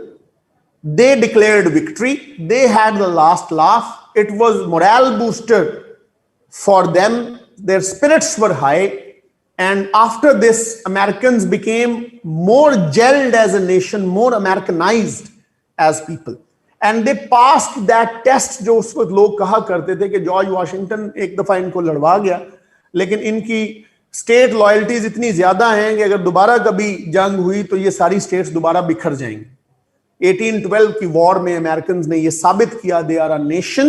they declared victory, they had the last laugh, it was moral booster for them, their spirits were high, and after this Americans became more gelled as a nation, more Americanized as people, and they passed that test जो उस वक्त लोग कहा करते थे कि George Washington एक दफा इनको लड़वा गया, लेकिन इनकी स्टेट लॉयल्टीज इतनी ज्यादा हैं कि अगर दोबारा कभी जंग हुई तो ये सारी स्टेट्स दोबारा बिखर जाएंगी। 1812 की वॉर में अमेरिकन ने ये साबित किया, they are a nation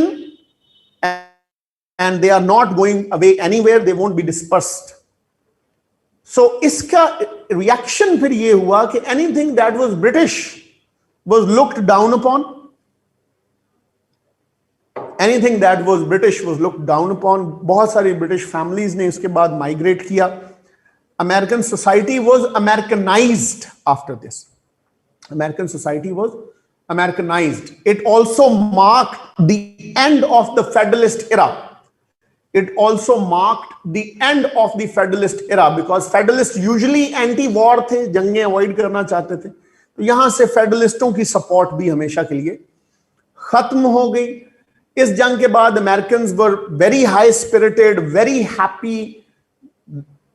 and they are not going away anywhere, they won't be dispersed. So इसका रिएक्शन फिर ये हुआ कि anything that was British was looked down upon, anything that was British was looked down upon. बहुत सारी British families ने इसके बाद माइग्रेट किया। American society was Americanized after this. American society was Americanized. It also marked the end of the federalist era. It also marked the end of the Federalist era because Federalists usually anti-war थे, जंगें avoid करना चाहते थे। तो यहां से फेडरलिस्टों की support भी हमेशा के लिए खत्म हो गई। इस जंग के बाद Americans were very high spirited, very happy.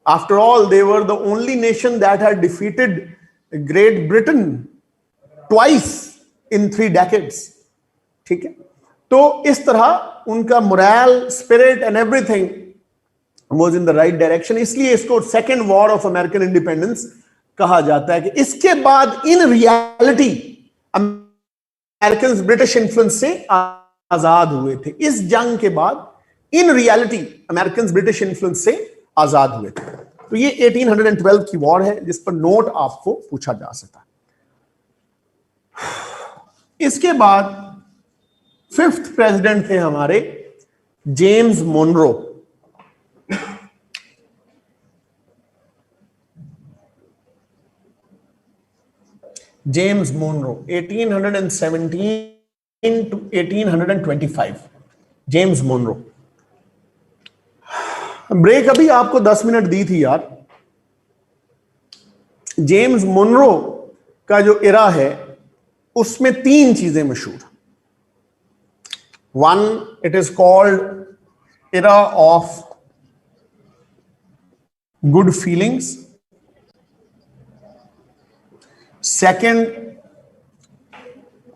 After all, they were the only nation that had defeated Great Britain twice in 3 decades. ठीक है, तो इस तरह उनका moral, spirit and everything was in the right direction. इसलिए इसको second war of American independence कहा जाता है कि इसके बाद in reality American British influence से आजाद हुए थे। इस जंग के बाद in reality American British influence से आजाद हुए थे। तो ये 1812 की वॉर है जिस पर नोट आपको पूछा जा सकता है। इसके बाद 5th प्रेसिडेंट थे हमारे James Monroe. James Monroe 1817 to 1825। James Monroe. Break अभी आपको 10 मिनट दी थी यार। जेम्स मोनरो का जो इरा है उसमें 3 चीजें मशहूर। 1, it is called Ira of good feelings. Second,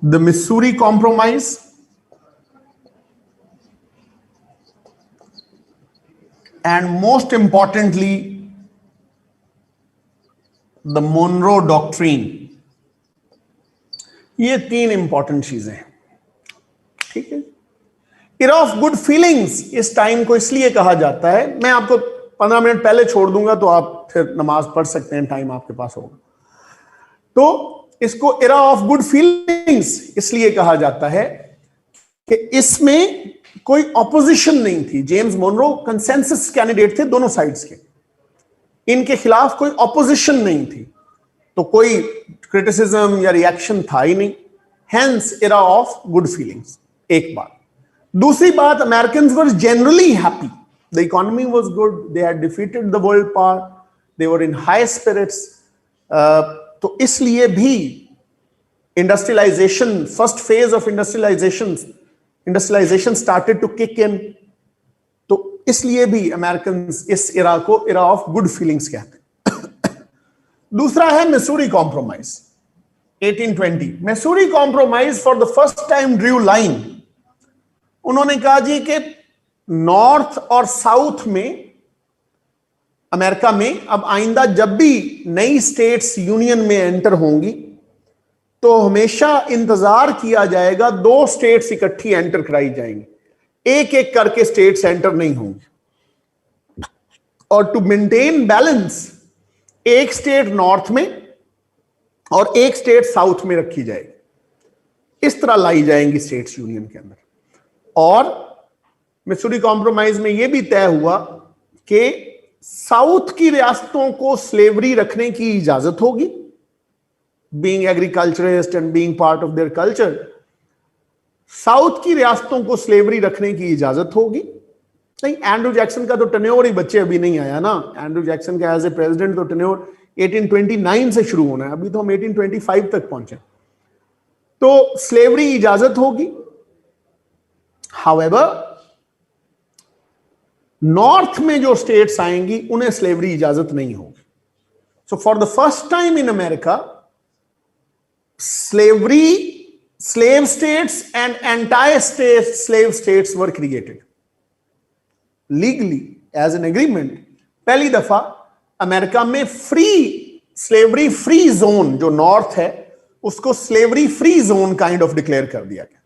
the Missouri Compromise. And most importantly, the Monroe Doctrine. ये 3 इंपॉर्टेंट चीजें हैं, ठीक है। इरा ऑफ गुड फीलिंग्स इस टाइम को इसलिए कहा जाता है, मैं आपको 15 मिनट पहले छोड़ दूंगा तो आप फिर नमाज पढ़ सकते हैं, टाइम आपके पास होगा। तो इसको इरा ऑफ गुड फीलिंग्स इसलिए कहा जाता है कि इसमें कोई ऑपोजिशन नहीं थी। जेम्स मोनरो कंसेंसस कैंडिडेट थे दोनों साइड्स के, इनके खिलाफ कोई ऑपोजिशन नहीं थी, तो कोई क्रिटिसिज्म या रिएक्शन था ही नहीं। Hence era of good feelings, एक बात। दूसरी बात, Americans were generally happy, the economy was good, they had defeated the world power, they were in high spirits. तो इसलिए भी industrialization, first phase of industrialization started to kick in. तो इसलिए भी अमेरिकन्स इस इरा को इरा ऑफ गुड फीलिंग्स कहते हैं। दूसरा है Missouri compromise 1820। Missouri compromise for the first time Drew line. उन्होंने कहा जी कि नॉर्थ और साउथ में अमेरिका में अब आइंदा जब भी नई स्टेट्स यूनियन में एंटर होंगी तो हमेशा इंतजार किया जाएगा 2 स्टेट्स इकट्ठी एंटर कराई जाएंगी, एक एक करके स्टेट्स एंटर नहीं होंगे। और टू मेंटेन बैलेंस एक स्टेट नॉर्थ में और एक स्टेट साउथ में रखी जाएगी, इस तरह लाई जाएंगी स्टेट्स यूनियन के अंदर। और मिसूरी कॉम्प्रोमाइज में यह भी तय हुआ कि साउथ की रियासतों को स्लेवरी रखने की इजाजत होगी, being agriculturist and being part of their culture. South की रियासतों को स्लेवरी रखने की इजाजत होगी। नहीं, एंड्रू जैक्सन का तो टेन्योर ही बच्चे अभी नहीं आया ना। एंड्रू जैक्सन का एज ए प्रेसिडेंट तो टेन्योर 1829 से शुरू होना है, अभी तो हम 1825 तक पहुंचे। तो स्लेवरी इजाजत होगी। हाउएवर नॉर्थ में जो स्टेट्स आएंगी उन्हें स्लेवरी इजाजत नहीं होगी। So for the first time in America slave states and anti-slave states were created legally as an agreement। पहली दफा अमेरिका में स्लेवरी फ्री जोन जो नॉर्थ है उसको slavery free zone kind of declare कर दिया गया।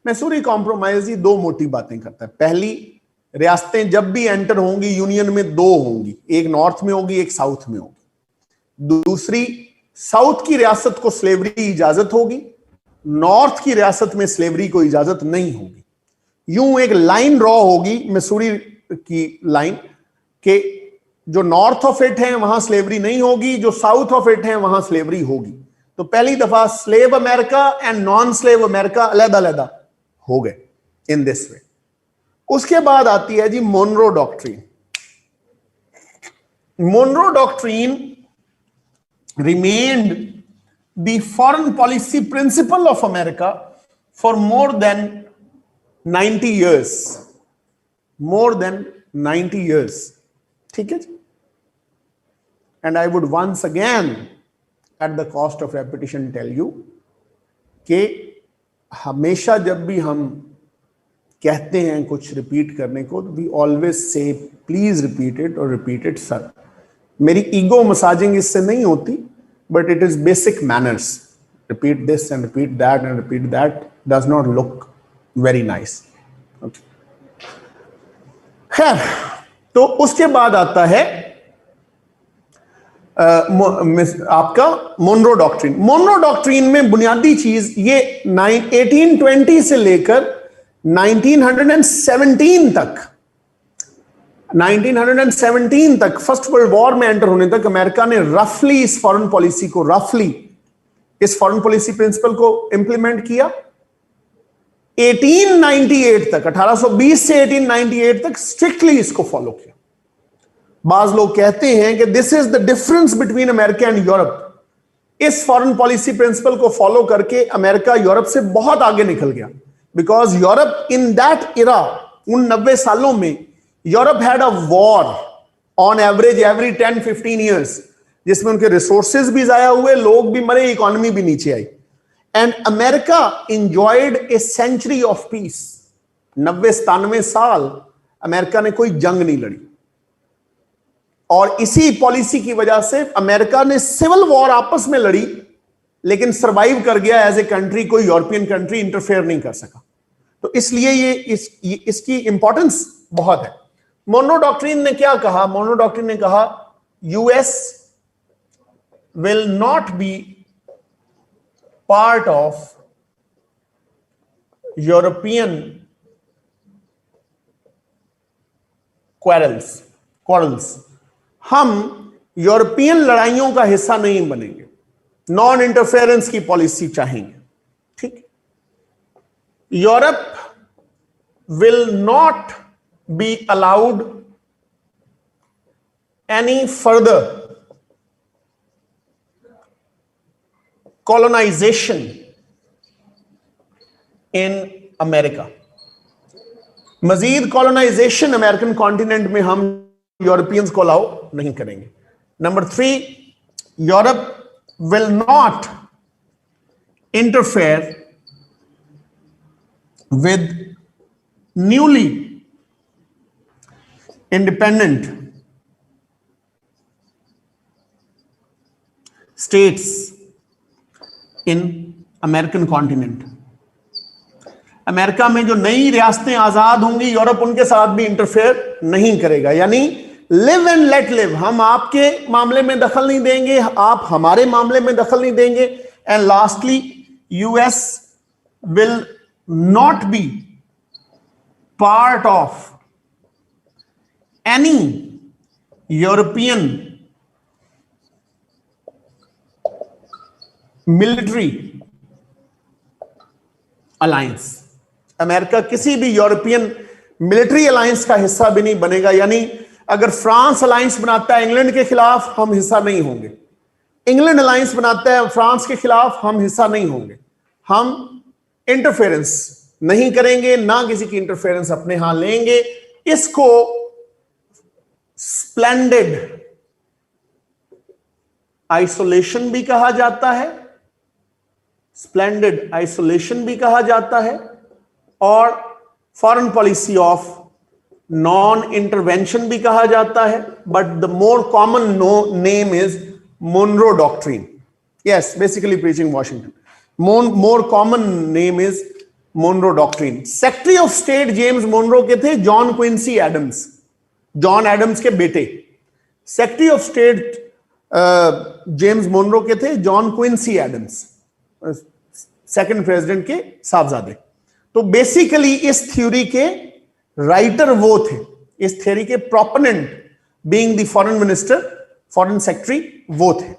मिसूरी कॉम्प्रोमाइज ही 2 मोटी बातें करता है। पहली, रियासतें जब भी एंटर होंगी यूनियन में 2 होंगी, एक नॉर्थ में होगी एक साउथ में होगी। दूसरी, साउथ की रियासत को स्लेवरी की इजाजत होगी, नॉर्थ की रियासत में स्लेवरी को इजाजत नहीं होगी। यूं एक लाइन ड्रॉ होगी मिसूरी की लाइन के जो नॉर्थ ऑफ इट है वहां स्लेवरी नहीं होगी, जो साउथ ऑफ इट है वहां स्लेवरी होगी। तो पहली दफा slave America and non slave America अलग-अलग हो गए इन दिस वे। उसके बाद आती है जी Monroe doctrine. Monroe doctrine remained the foreign policy principle of America for more than 90 years, more than 90 years, ठीक है जी। And I would once again at the cost of repetition tell you कि हमेशा जब भी हम कहते हैं कुछ रिपीट करने को तो we always say please repeat it or repeat it sir। मेरी ईगो मसाजिंग इससे नहीं होती, but it is basic manners. Repeat this and repeat that and repeat that does not look very nice. खैर, तो उसके बाद आता है आपका मोनरो डॉक्ट्रिन। मोनरो डॉक्ट्रिन में बुनियादी चीज ये 1820 से लेकर 1917 तक, 1917 तक फर्स्ट वर्ल्ड वॉर में एंटर होने तक अमेरिका ने रफली इस फॉरेन पॉलिसी को, रफली इस फॉरेन पॉलिसी प्रिंसिपल को इंप्लीमेंट किया। 1898 तक, 1820 से 1898 तक स्ट्रिक्टली इसको फॉलो किया। बाज लोग कहते हैं कि this is the difference between America and Europe. इस फॉरेन पॉलिसी प्रिंसिपल को फॉलो करके अमेरिका यूरोप से बहुत आगे निकल गया, बिकॉज यूरोप इन दैट इरा, उन 90 सालों में Europe had a war on average every 10-15 years, जिसमें उनके रिसोर्सेज भी जाया हुए, लोग भी मरे, इकोनॉमी भी नीचे आई। And America enjoyed a century of peace. 90-97 साल अमेरिका ने कोई जंग नहीं लड़ी, और इसी पॉलिसी की वजह से अमेरिका ने सिविल वॉर आपस में लड़ी, लेकिन सरवाइव कर गया एज ए कंट्री। कोई यूरोपियन कंट्री इंटरफेयर नहीं कर सका। तो इसलिए इसकी इंपॉर्टेंस बहुत है। मोनरो डॉक्ट्रिन ने क्या कहा? मोनरो डॉक्ट्रिन ने कहा US will not B part of European quarrels. हम यूरोपियन लड़ाइयों का हिस्सा नहीं बनेंगे, नॉन इंटरफेरेंस की पॉलिसी चाहेंगे। ठीक, Europe will not be allowed any further colonization in America. मजीद कॉलोनाइजेशन अमेरिकन कॉन्टिनेंट में हम यूरोपियंस को अलाउ नहीं करेंगे। Number 3, Europe will not interfere with newly independent states in American continent. America में जो नई रियासतें आजाद होंगी, यूरोप उनके साथ भी इंटरफेयर नहीं करेगा। यानी लिव एंड लेट लिव, हम आपके मामले में दखल नहीं देंगे, आप हमारे मामले में दखल नहीं देंगे। And lastly, US will not B part of any European military alliance. America किसी भी यूरोपियन मिलिट्री अलायंस का हिस्सा भी नहीं बनेगा। यानी अगर फ्रांस अलायंस बनाता है इंग्लैंड के खिलाफ, हम हिस्सा नहीं होंगे। इंग्लैंड अलायंस बनाता है फ्रांस के खिलाफ, हम हिस्सा नहीं होंगे। हम इंटरफेरेंस नहीं करेंगे, ना किसी की इंटरफेरेंस अपने यहां लेंगे। इसको स्प्लेंडेड आइसोलेशन भी कहा जाता है, स्प्लेंडेड आइसोलेशन भी कहा जाता है, और foreign policy of non intervention भी कहा जाता है। But the more common name is Monroe doctrine. Yes, basically preaching Washington. More common name is Monroe doctrine. Secretary of state James Monroe के थे John Quincy Adams, John Adams के बेटे। Secretary of state James Monroe के थे John Quincy Adams, second president के साहबजादे। तो basically इस थ्योरी के राइटर वो थे, इस थ्योरी के proponent being the foreign minister, foreign secretary वो थे।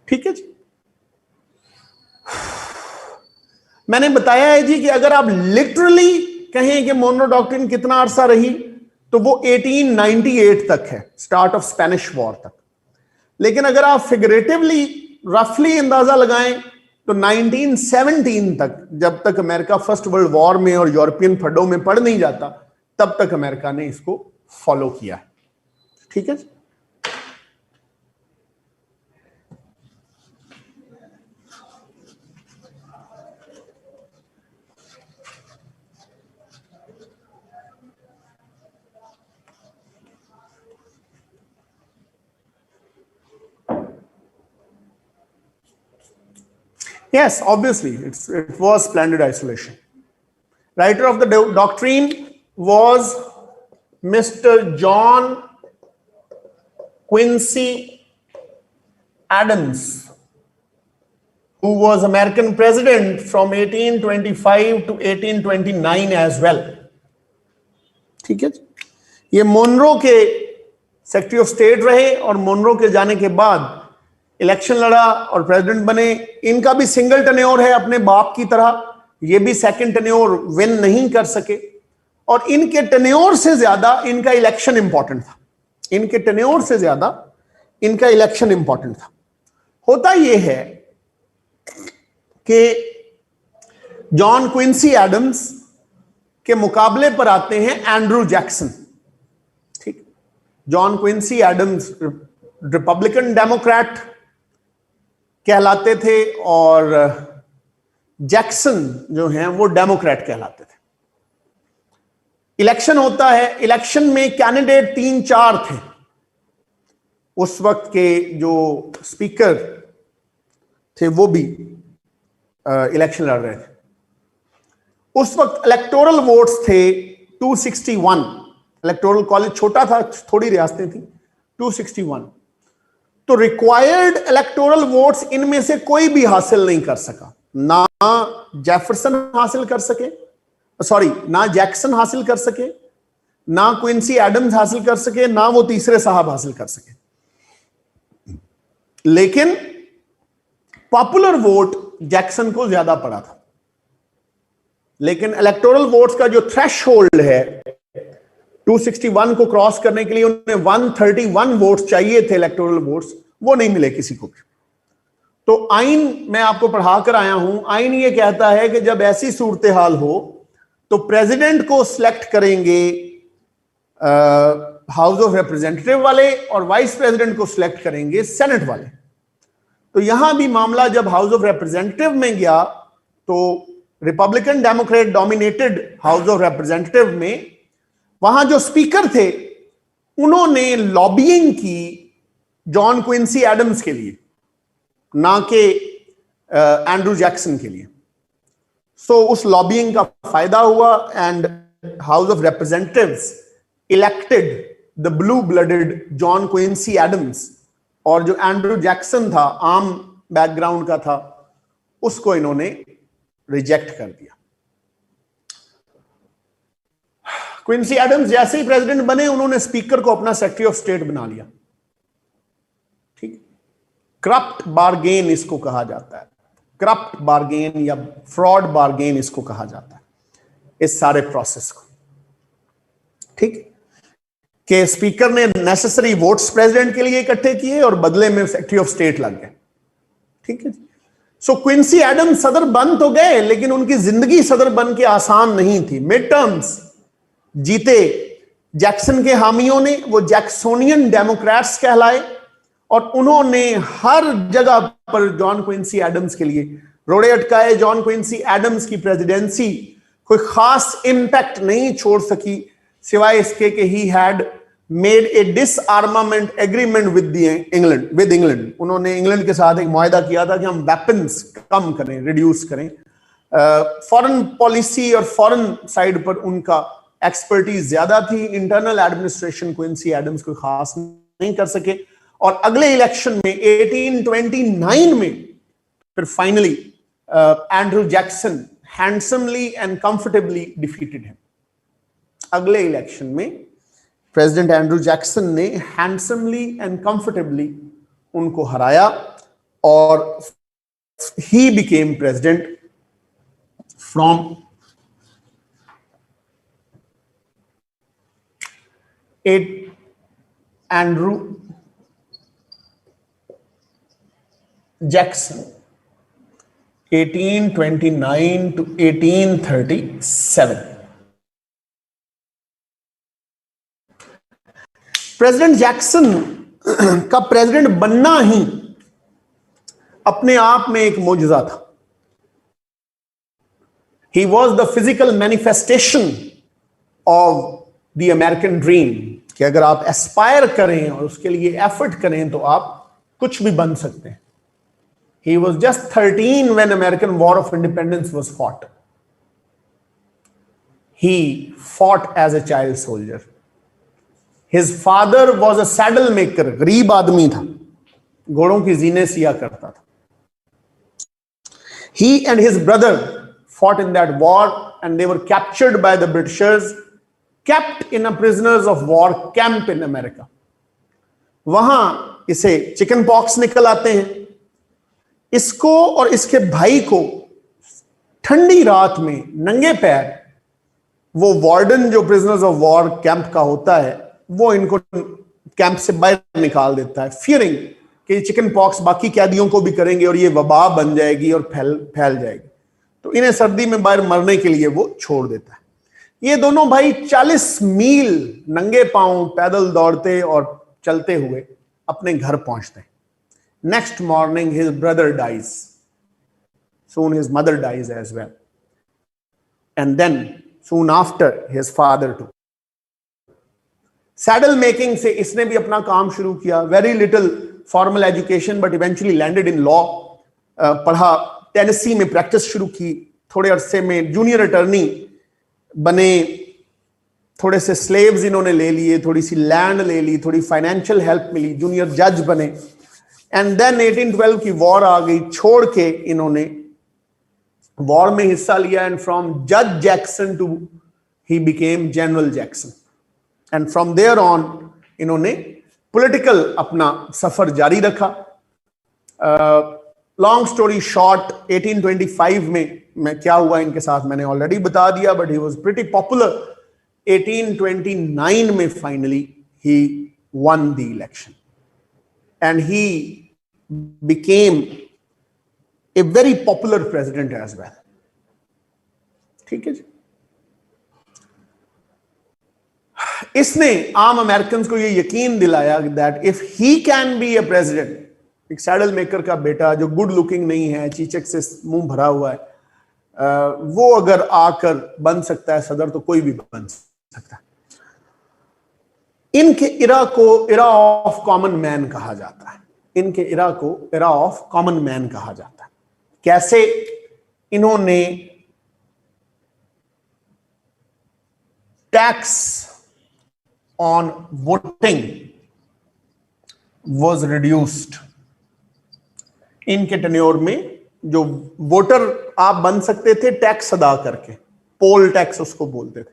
ठीक है जी। मैंने बताया है जी कि अगर आप लिटरली कहें कि मोनरो डॉक्ट्रिन कितना अरसा रही, तो वो 1898 तक है, स्टार्ट ऑफ स्पेनिश वॉर तक। लेकिन अगर आप फिगरेटिवली रफली अंदाजा लगाएं तो 1917 तक, जब तक अमेरिका फर्स्ट वर्ल्ड वॉर में और यूरोपियन फंडों में पड़ नहीं जाता, तब तक अमेरिका ने इसको फॉलो किया है। ठीक है। Yes, obviously, it was splendid isolation. Writer of the doctrine was Mr. John Quincy Adams, who was American president from 1825 to 1829 as well. ठीक है, ये मोनरो के सेक्रेटरी ऑफ स्टेट रहे और मोनरो के जाने के बाद इलेक्शन लड़ा और प्रेसिडेंट बने। इनका भी सिंगल टेन्योर है अपने बाप की तरह, ये भी सेकंड टेन्योर विन नहीं कर सके, और इनके टेन्योर से ज्यादा इनका इलेक्शन इंपॉर्टेंट था। इनके टेन्योर से ज्यादा इनका इलेक्शन इंपॉर्टेंट था। होता यह है कि जॉन क्विंसी एडम्स के मुकाबले पर आते हैं एंड्रू जैक्सन। ठीक, John Quincy Adams Republican Democrat कहलाते थे और जैक्सन जो हैं वो डेमोक्रेट कहलाते थे। इलेक्शन होता है, इलेक्शन में कैंडिडेट 3-4 थे। उस वक्त के जो स्पीकर थे वो भी इलेक्शन लड़ रहे थे। उस वक्त इलेक्टोरल वोट्स थे 261। इलेक्टोरल कॉलेज छोटा था, थोड़ी रियासतें थी, 261। तो रिक्वायर्ड इलेक्टोरल वोट्स इनमें से कोई भी हासिल नहीं कर सका। ना जेफरसन हासिल कर सके, सॉरी, ना जैक्सन हासिल कर सके, ना क्विंसी एडम्स हासिल कर सके, ना वो तीसरे साहब हासिल कर सके। लेकिन पॉपुलर वोट जैक्सन को ज्यादा पड़ा था। लेकिन इलेक्टोरल वोट्स का जो थ्रेशहोल्ड है 261 को क्रॉस करने के लिए उन्हें 131 वोट्स चाहिए थे, इलेक्टोरल वोट्स, वो नहीं मिले किसी को भी। तो आइन मैं आपको पढ़ा कर आया हूं। आइन ये कहता है कि जब ऐसी सूरत हाल हो तो प्रेसिडेंट को सिलेक्ट करेंगे हाउस ऑफ रिप्रेजेंटेटिव वाले और वाइस प्रेसिडेंट को सिलेक्ट करेंगे सेनेट वाले। तो यहां भी मामला जब हाउस ऑफ रिप्रेजेंटेटिव में गया तो Republican Democrat dominated house of representative में वहां जो स्पीकर थे उन्होंने लॉबिंग की जॉन क्विंसी एडम्स के लिए, ना कि एंड्रू जैक्सन के लिए। सो उस लॉबिंग का फायदा हुआ and House of Representatives elected the blue blooded John Quincy Adams, और जो एंड्रू जैक्सन था, आम बैकग्राउंड का था, उसको इन्होंने रिजेक्ट कर दिया। क्विंसी एडम्स जैसे ही प्रेसिडेंट बने उन्होंने स्पीकर को अपना सेक्रेटरी ऑफ स्टेट बना लिया। ठीक, करप्ट बार्गेन इसको कहा जाता है, करप्ट बार्गेन या फ्रॉड बार्गेन इसको कहा जाता है, इस सारे प्रोसेस को। ठीक, कि स्पीकर ने नेसेसरी वोट्स प्रेसिडेंट के लिए इकट्ठे किए और बदले में सेक्रेटरी ऑफ स्टेट लग गए। ठीक है, सो क्विंसी एडम्स सदर बन तो गए, लेकिन उनकी जिंदगी सदर बन के आसान नहीं थी। मिड टर्म्स जीते जैक्सन के हामियों ने, वो जैक्सोनियन डेमोक्रेट्स कहलाए, और उन्होंने हर जगह पर जॉन क्विंसी एडम्स के लिए रोड़े अटकाए। जॉन क्विंसी एडम्स की प्रेसिडेंसी कोई खास इंपैक्ट नहीं छोड़ सकी, सिवाय इसके कि he had made a डिसआर्मामेंट agreement with England. उन्होंने इंग्लैंड के साथ एक मुआहदा किया था कि हम वेपन्स कम करें, रिड्यूस करें। फॉरेन पॉलिसी और फॉरेन साइड पर उनका एक्सपर्टीज ज्यादा थी। इंटरनल एडमिनिस्ट्रेशन क्विंसी एडम्स कोई खास नहीं कर सके, और अगले इलेक्शन में 1829 में फिर finally Andrew Jackson handsomely and comfortably defeated him. अगले इलेक्शन में प्रेसिडेंट एंड्रू जैक्सन ने हैंडसमली एंड कंफर्टेबली उनको हराया और he became president from Andrew Jackson 1829 to 1837। President Jackson का प्रेसिडेंट बनना ही अपने आप में एक मौजूदा था। He was the physical manifestation of the American dream, कि अगर आप एस्पायर करें और उसके लिए एफर्ट करें तो आप कुछ भी बन सकते हैं। He was just 13 when American War of Independence was fought. He fought as a child soldier. His father was a saddle maker, गरीब आदमी था, घोड़ों की जीने सिया करता था। He and his brother fought in that war and they were captured by the Britishers, kept in a prisoners of war camp in America. वहां इसे चिकन पॉक्स निकल आते हैं। इसको और इसके भाई को ठंडी रात में नंगे पैर वो वार्डन जो प्रिजनर्स ऑफ वॉर कैंप का होता है वो इनको कैंप से बाहर निकाल देता है, फियरिंग कि चिकन पॉक्स बाकी कैदियों को भी करेंगे और ये वबा बन जाएगी और फैल जाएगी, तो इन्हें सर्दी में बाहर मरने के लिए वो छोड़ देता है। ये दोनों भाई 40 मील नंगे पांव पैदल दौड़ते और चलते हुए अपने घर पहुंचते हैं। Next morning his brother dies, soon his mother dies as well, and then soon after his father too. Saddle making से इसने भी अपना काम शुरू किया। Very little formal education but eventually landed in law. पढ़ा, टेनेसी में प्रैक्टिस शुरू की, थोड़े अरसे में जूनियर अटर्नी बने, थोड़े से स्लेव्स इन्होंने ले लिए, थोड़ी सी लैंड ले ली, थोड़ी फाइनेंशियल हेल्प मिली, जूनियर जज बने। एंड देन 1812 की वॉर आ गई, छोड़ के इन्होंने वॉर में हिस्सा लिया एंड फ्रॉम जज Jackson to he became general Jackson and from there on इन्होंने पॉलिटिकल अपना सफर जारी रखा। लॉन्ग स्टोरी शॉर्ट, 1825 में क्या हुआ इनके साथ मैंने ऑलरेडी बता दिया, but he was pretty popular. 1829 में finally he won the election and he became a very popular president as well. ठीक है जी। इसने आम अमेरिकन को ये यकीन दिलाया that if he can be A president, एक सैडल मेकर का बेटा जो गुड लुकिंग नहीं है, चीचक से मुंह भरा हुआ है, वो अगर आकर बन सकता है सदर तो कोई भी बन सकता है। इनके इरा को इरा ऑफ कॉमन मैन कहा जाता है। इनके इरा को इरा ऑफ कॉमन मैन कहा जाता है। कैसे? इन्होंने tax on voting was reduced। इनके टेन्योर में जो वोटर आप बन सकते थे टैक्स अदा करके, पोल टैक्स उसको बोलते थे।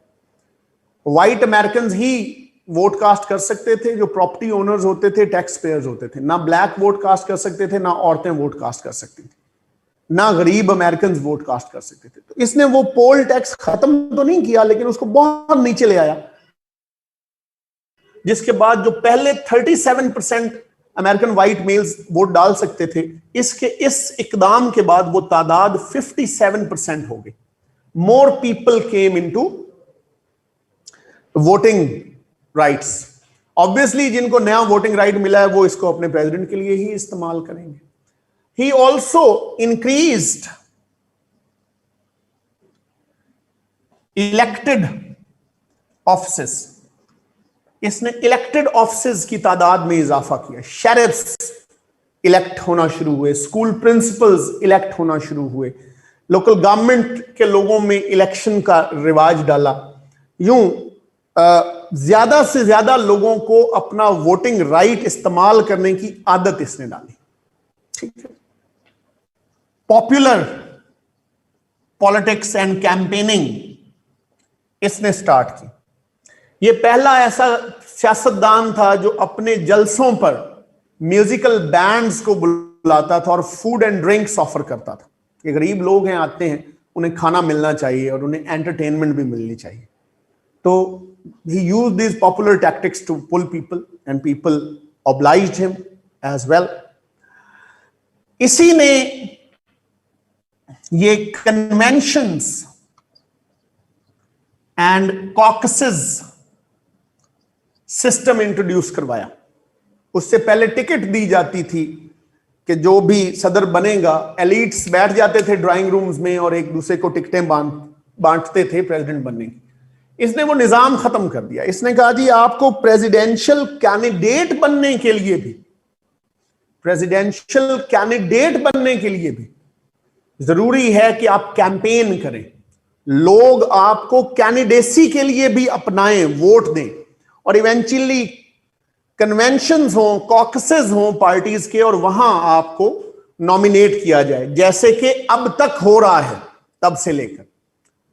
व्हाइट अमेरिकन ही वोट कास्ट कर सकते थे, जो प्रॉपर्टी ओनर्स होते थे टैक्स पेयर्स होते थे। ना ब्लैक वोट कास्ट कर सकते थे, ना औरतें वोट कास्ट कर सकती थी, ना गरीब अमेरिकन वोट कास्ट कर सकते थे। तो इसने वो पोल टैक्स खत्म तो नहीं किया, लेकिन उसको बहुत नीचे ले आया, जिसके बाद जो पहले 37% अमेरिकन व्हाइट मेल्स वोट डाल सकते थे, इसके इस इकदाम के बाद वो तादाद 57% हो गई। More people came into voting rights. Obviously जिनको नया वोटिंग राइट मिला है वो इसको अपने प्रेसिडेंट के लिए ही इस्तेमाल करेंगे। He also increased elected offices. इसने इलेक्टेड ऑफिसेज की तादाद में इजाफा किया। शेरिफ्स इलेक्ट होना शुरू हुए, स्कूल प्रिंसिपल्स इलेक्ट होना शुरू हुए, लोकल गवर्नमेंट के लोगों में इलेक्शन का रिवाज डाला। यूं ज्यादा से ज्यादा लोगों को अपना वोटिंग राइट इस्तेमाल करने की आदत इसने डाली। ठीक है। पॉपुलर पॉलिटिक्स एंड कैंपेनिंग इसने स्टार्ट की। ये पहला ऐसा सियासतदान था जो अपने जलसों पर म्यूजिकल बैंड्स को बुलाता था और फूड एंड ड्रिंक्स ऑफर करता था कि गरीब लोग हैं, आते हैं, उन्हें खाना मिलना चाहिए और उन्हें एंटरटेनमेंट भी मिलनी चाहिए। तो he used these popular tactics to pull people and people obliged him as well। इसी ने ये कन्वेंशंस एंड कॉकसेस सिस्टम इंट्रोड्यूस करवाया। उससे पहले टिकट दी जाती थी कि जो भी सदर बनेगा, एलिट्स बैठ जाते थे ड्राइंग रूम्स में और एक दूसरे को टिकटें बांटते थे प्रेसिडेंट बनने की। इसने वो निजाम खत्म कर दिया। इसने कहा जी आपको प्रेसिडेंशियल कैंडिडेट बनने के लिए भी जरूरी है कि आप कैंपेन करें, लोग आपको कैंडिडेसी के लिए भी अपनाएं, वोट दें और इवेंचुअली कन्वेंशंस हो, कॉकसेस हो पार्टीज के, और वहां आपको नॉमिनेट किया जाए, जैसे कि अब तक हो रहा है तब से लेकर।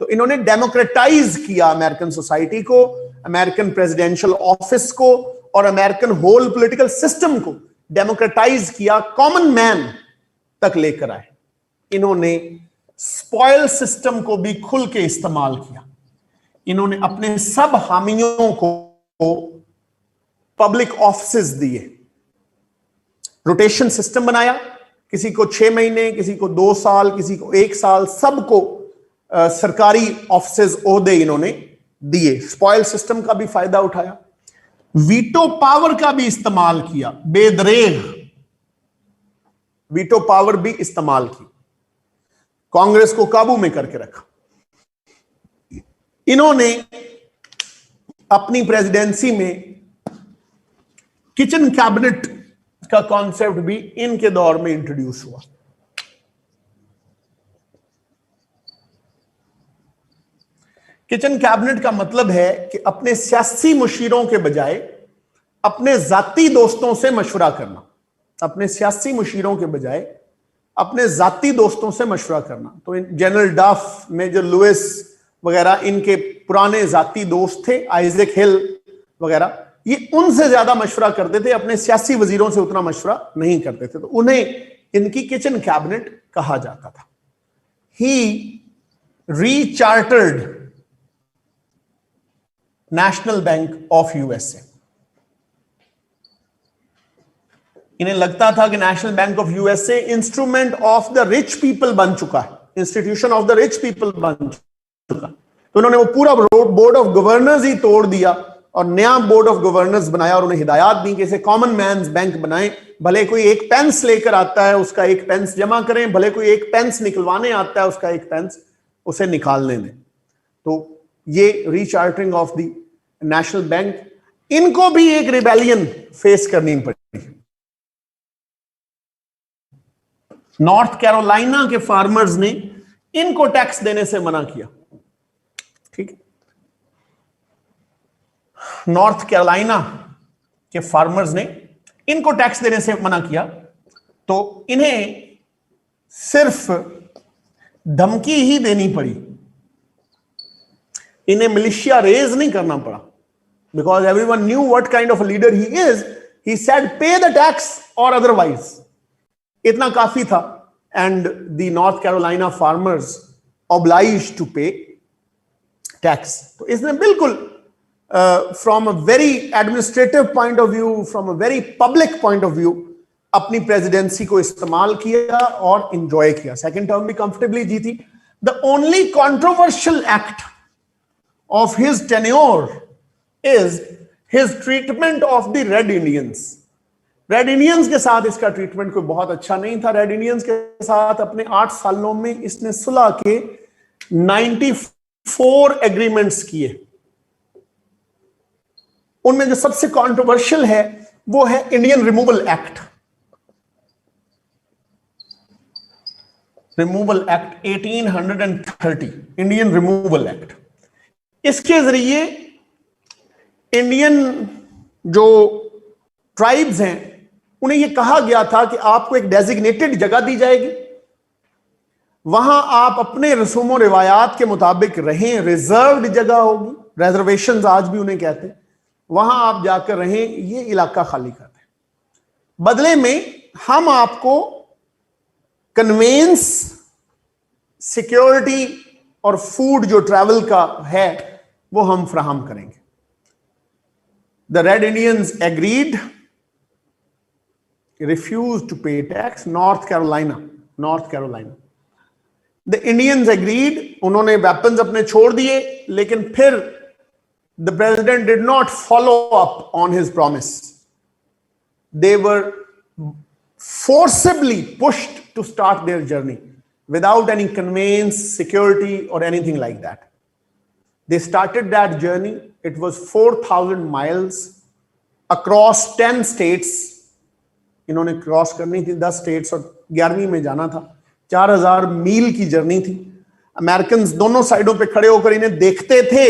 तो इन्होंने डेमोक्रेटाइज किया अमेरिकन सोसाइटी को, अमेरिकन प्रेसिडेंशियल ऑफिस को, और अमेरिकन होल पॉलिटिकल सिस्टम को डेमोक्रेटाइज किया, कॉमन मैन तक लेकर आए। इन्होंने स्पॉयल सिस्टम को भी खुल के इस्तेमाल किया। इन्होंने अपने सब हामियों को पब्लिक ऑफिसेस दिए, रोटेशन सिस्टम बनाया, किसी को 6 महीने, किसी को 2 साल, किसी को 1 साल, सबको सरकारी ऑफिसेस ओहदे इन्होंने दिए। स्पॉयल सिस्टम का भी फायदा उठाया, वीटो पावर का भी इस्तेमाल किया, बेदरेग वीटो पावर भी इस्तेमाल की, कांग्रेस को काबू में करके रखा। इन्होंने अपनी प्रेसिडेंसी में किचन कैबिनेट का कॉन्सेप्ट भी इनके दौर में इंट्रोड्यूस हुआ। किचन कैबिनेट का मतलब है कि अपने सियासी मुशीरों के बजाय अपने जाती दोस्तों से मशवरा करना, अपने सियासी मुशीरों के बजाय अपने जाती दोस्तों से मशवरा करना। तो जनरल डफ, मेजर लुइस वगैरह इनके पुराने जाती दोस्त थे, आइजैक हिल वगैरह, ये उनसे ज्यादा मशवरा करते थे, अपने सियासी वजीरों से उतना मशवरा नहीं करते थे। तो उन्हें इनकी किचन कैबिनेट कहा जाता था। ही रीचार्टर्ड नेशनल बैंक ऑफ यूएसए। इन्हें लगता था कि national bank of USA instrument of the rich people बन चुका है, institution of the rich people बन चुका। तो उन्होंने वो पूरा बोर्ड ऑफ गवर्नर्स ही तोड़ दिया और नया बोर्ड ऑफ गवर्नर्स बनाया, और उन्हें हिदायत दी कि इसे कॉमन मैन्स बैंक बनाएं। भले कोई 1 पेंस लेकर आता है, उसका 1 पेंस जमा करें, भले कोई 1 पेंस निकलवाने आता है, उसका 1 पेंस उसे निकालने दें। तो ये रीचार्टरिंग ऑफ द नेशनल बैंक, इनको भी एक रिबेलियन फेस करनी पड़ी। नॉर्थ कैरोलिना के फार्मर्स ने इनको टैक्स देने से मना किया। ठीक है, नॉर्थ कैरोलिना के फार्मर्स ने इनको टैक्स देने से मना किया। तो इन्हें सिर्फ धमकी ही देनी पड़ी, इन्हें मिलिशिया रेज नहीं करना पड़ा, because everyone knew what kind of leader he is. He said pay the tax और अदरवाइज। इतना काफी था, and the North Carolina farmers obliged to pay tax. तो इसने बिल्कुल from a very administrative point of view, from a very public point of view, अपनी presidency को इस्तेमाल किया और इंजॉय किया। सेकेंड टर्म भी कंफर्टेबली जीती। The only controversial act of his tenure is his treatment of the red Indians. Red Indians के साथ इसका ट्रीटमेंट कोई बहुत अच्छा नहीं था। रेड इंडियंस के साथ अपने 8 सालों में इसने सुलह के 94 एग्रीमेंट्स किए। उनमें जो सबसे कंट्रोवर्शियल है वो है Indian removal act. Removal act 1830, Indian removal act. इसके जरिए इंडियन जो ट्राइब्स हैं उन्हें यह कहा गया था कि आपको एक डेजिग्नेटेड जगह दी जाएगी, वहां आप अपने रसूमों रिवायात के मुताबिक रहें, रिजर्व्ड जगह होगी, रिजर्वेशंस आज भी उन्हें कहते हैं, वहां आप जाकर रहें, ये इलाका खाली कर दें। बदले में हम आपको कन्वेंस, सिक्योरिटी और फूड जो ट्रैवल का है वो हम फराहम करेंगे। The red Indians agreed, refused to pay tax. North Carolina. The Indians agreed, उन्होंने weapons अपने छोड़ दिए, लेकिन फिर the president did not follow up on his promise. They were forcibly pushed to start their journey without any conveyance, security or anything like that. They started that journey. It was 4,000 miles across 10 states. इन्होंने cross करनी थी 10 states और 11वीं में जाना था। 4000 मील की journey थी। अमेरिकन दोनों साइडों पे खड़े होकर इन्हें देखते थे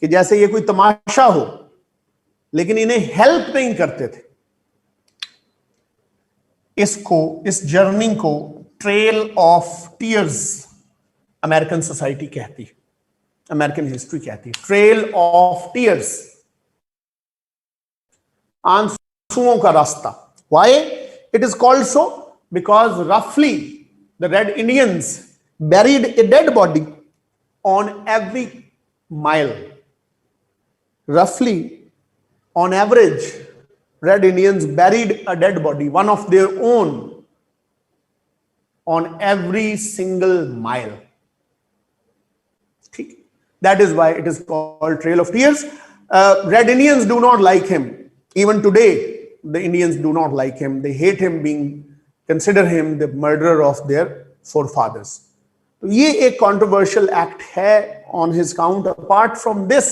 कि जैसे ये कोई तमाशा हो। लेकिन इन्हें हेल्प नहीं करते थे। इस जर्नी को trail of tears American society कहती है, अमेरिकन हिस्ट्री कहती है, ट्रेल ऑफ टीयर्स, आंसुओं का रास्ता। Why it is called so? Because रफली the red Indians buried a dead body on every mile. Roughly, on average, Red Indians buried a dead body, one of their own, on every single mile. That is why it is called Trail of Tears. Red Indians do not like him. Even today, the Indians do not like him. They hate him, consider him the murderer of their forefathers. तो ये एक controversial act है on his count. Apart from this,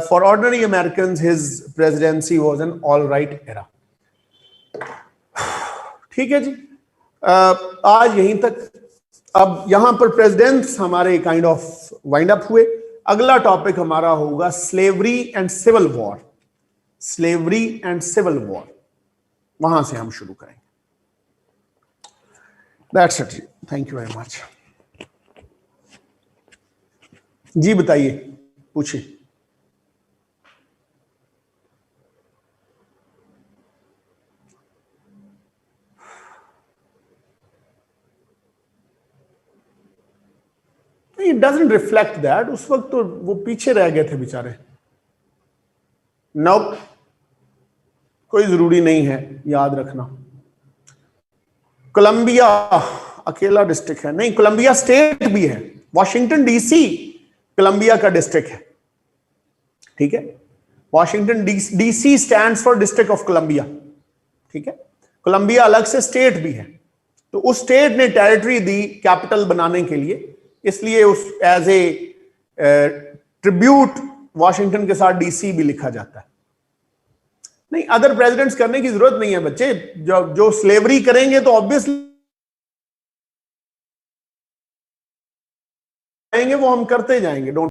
for ordinary Americans, his presidency was an all-right era. ठीक है जी, आज यहीं तक। अब यहां पर प्रेसिडेंट्स हमारे काइंड ऑफ वाइंड अप हुए। अगला टॉपिक हमारा होगा slavery and civil war. Slavery and civil war, वहां से हम शुरू करेंगे। That's it, thank you very much. जी बताइए, पूछिए। It doesn't reflect that. उस वक्त तो वो पीछे रह गए थे बेचारे। नो, कोई जरूरी नहीं है याद रखना। कोलंबिया अकेला डिस्ट्रिक्ट है? नहीं, कोलंबिया स्टेट भी है। वॉशिंगटन डीसी कोलंबिया का डिस्ट्रिक्ट है, ठीक है। Washington DC stands for District of Columbia, ठीक है। कोलंबिया अलग से स्टेट भी है। तो उस स्टेट ने टेरिटरी दी कैपिटल बनाने के लिए, इसलिए उस एज ए ट्रिब्यूट वॉशिंगटन के साथ डीसी भी लिखा जाता है। नहीं, अदर प्रेसिडेंट्स करने की जरूरत नहीं है बच्चे। जो स्लेवरी करेंगे तो ऑब्वियसली वो हम करते जाएंगे। डोंट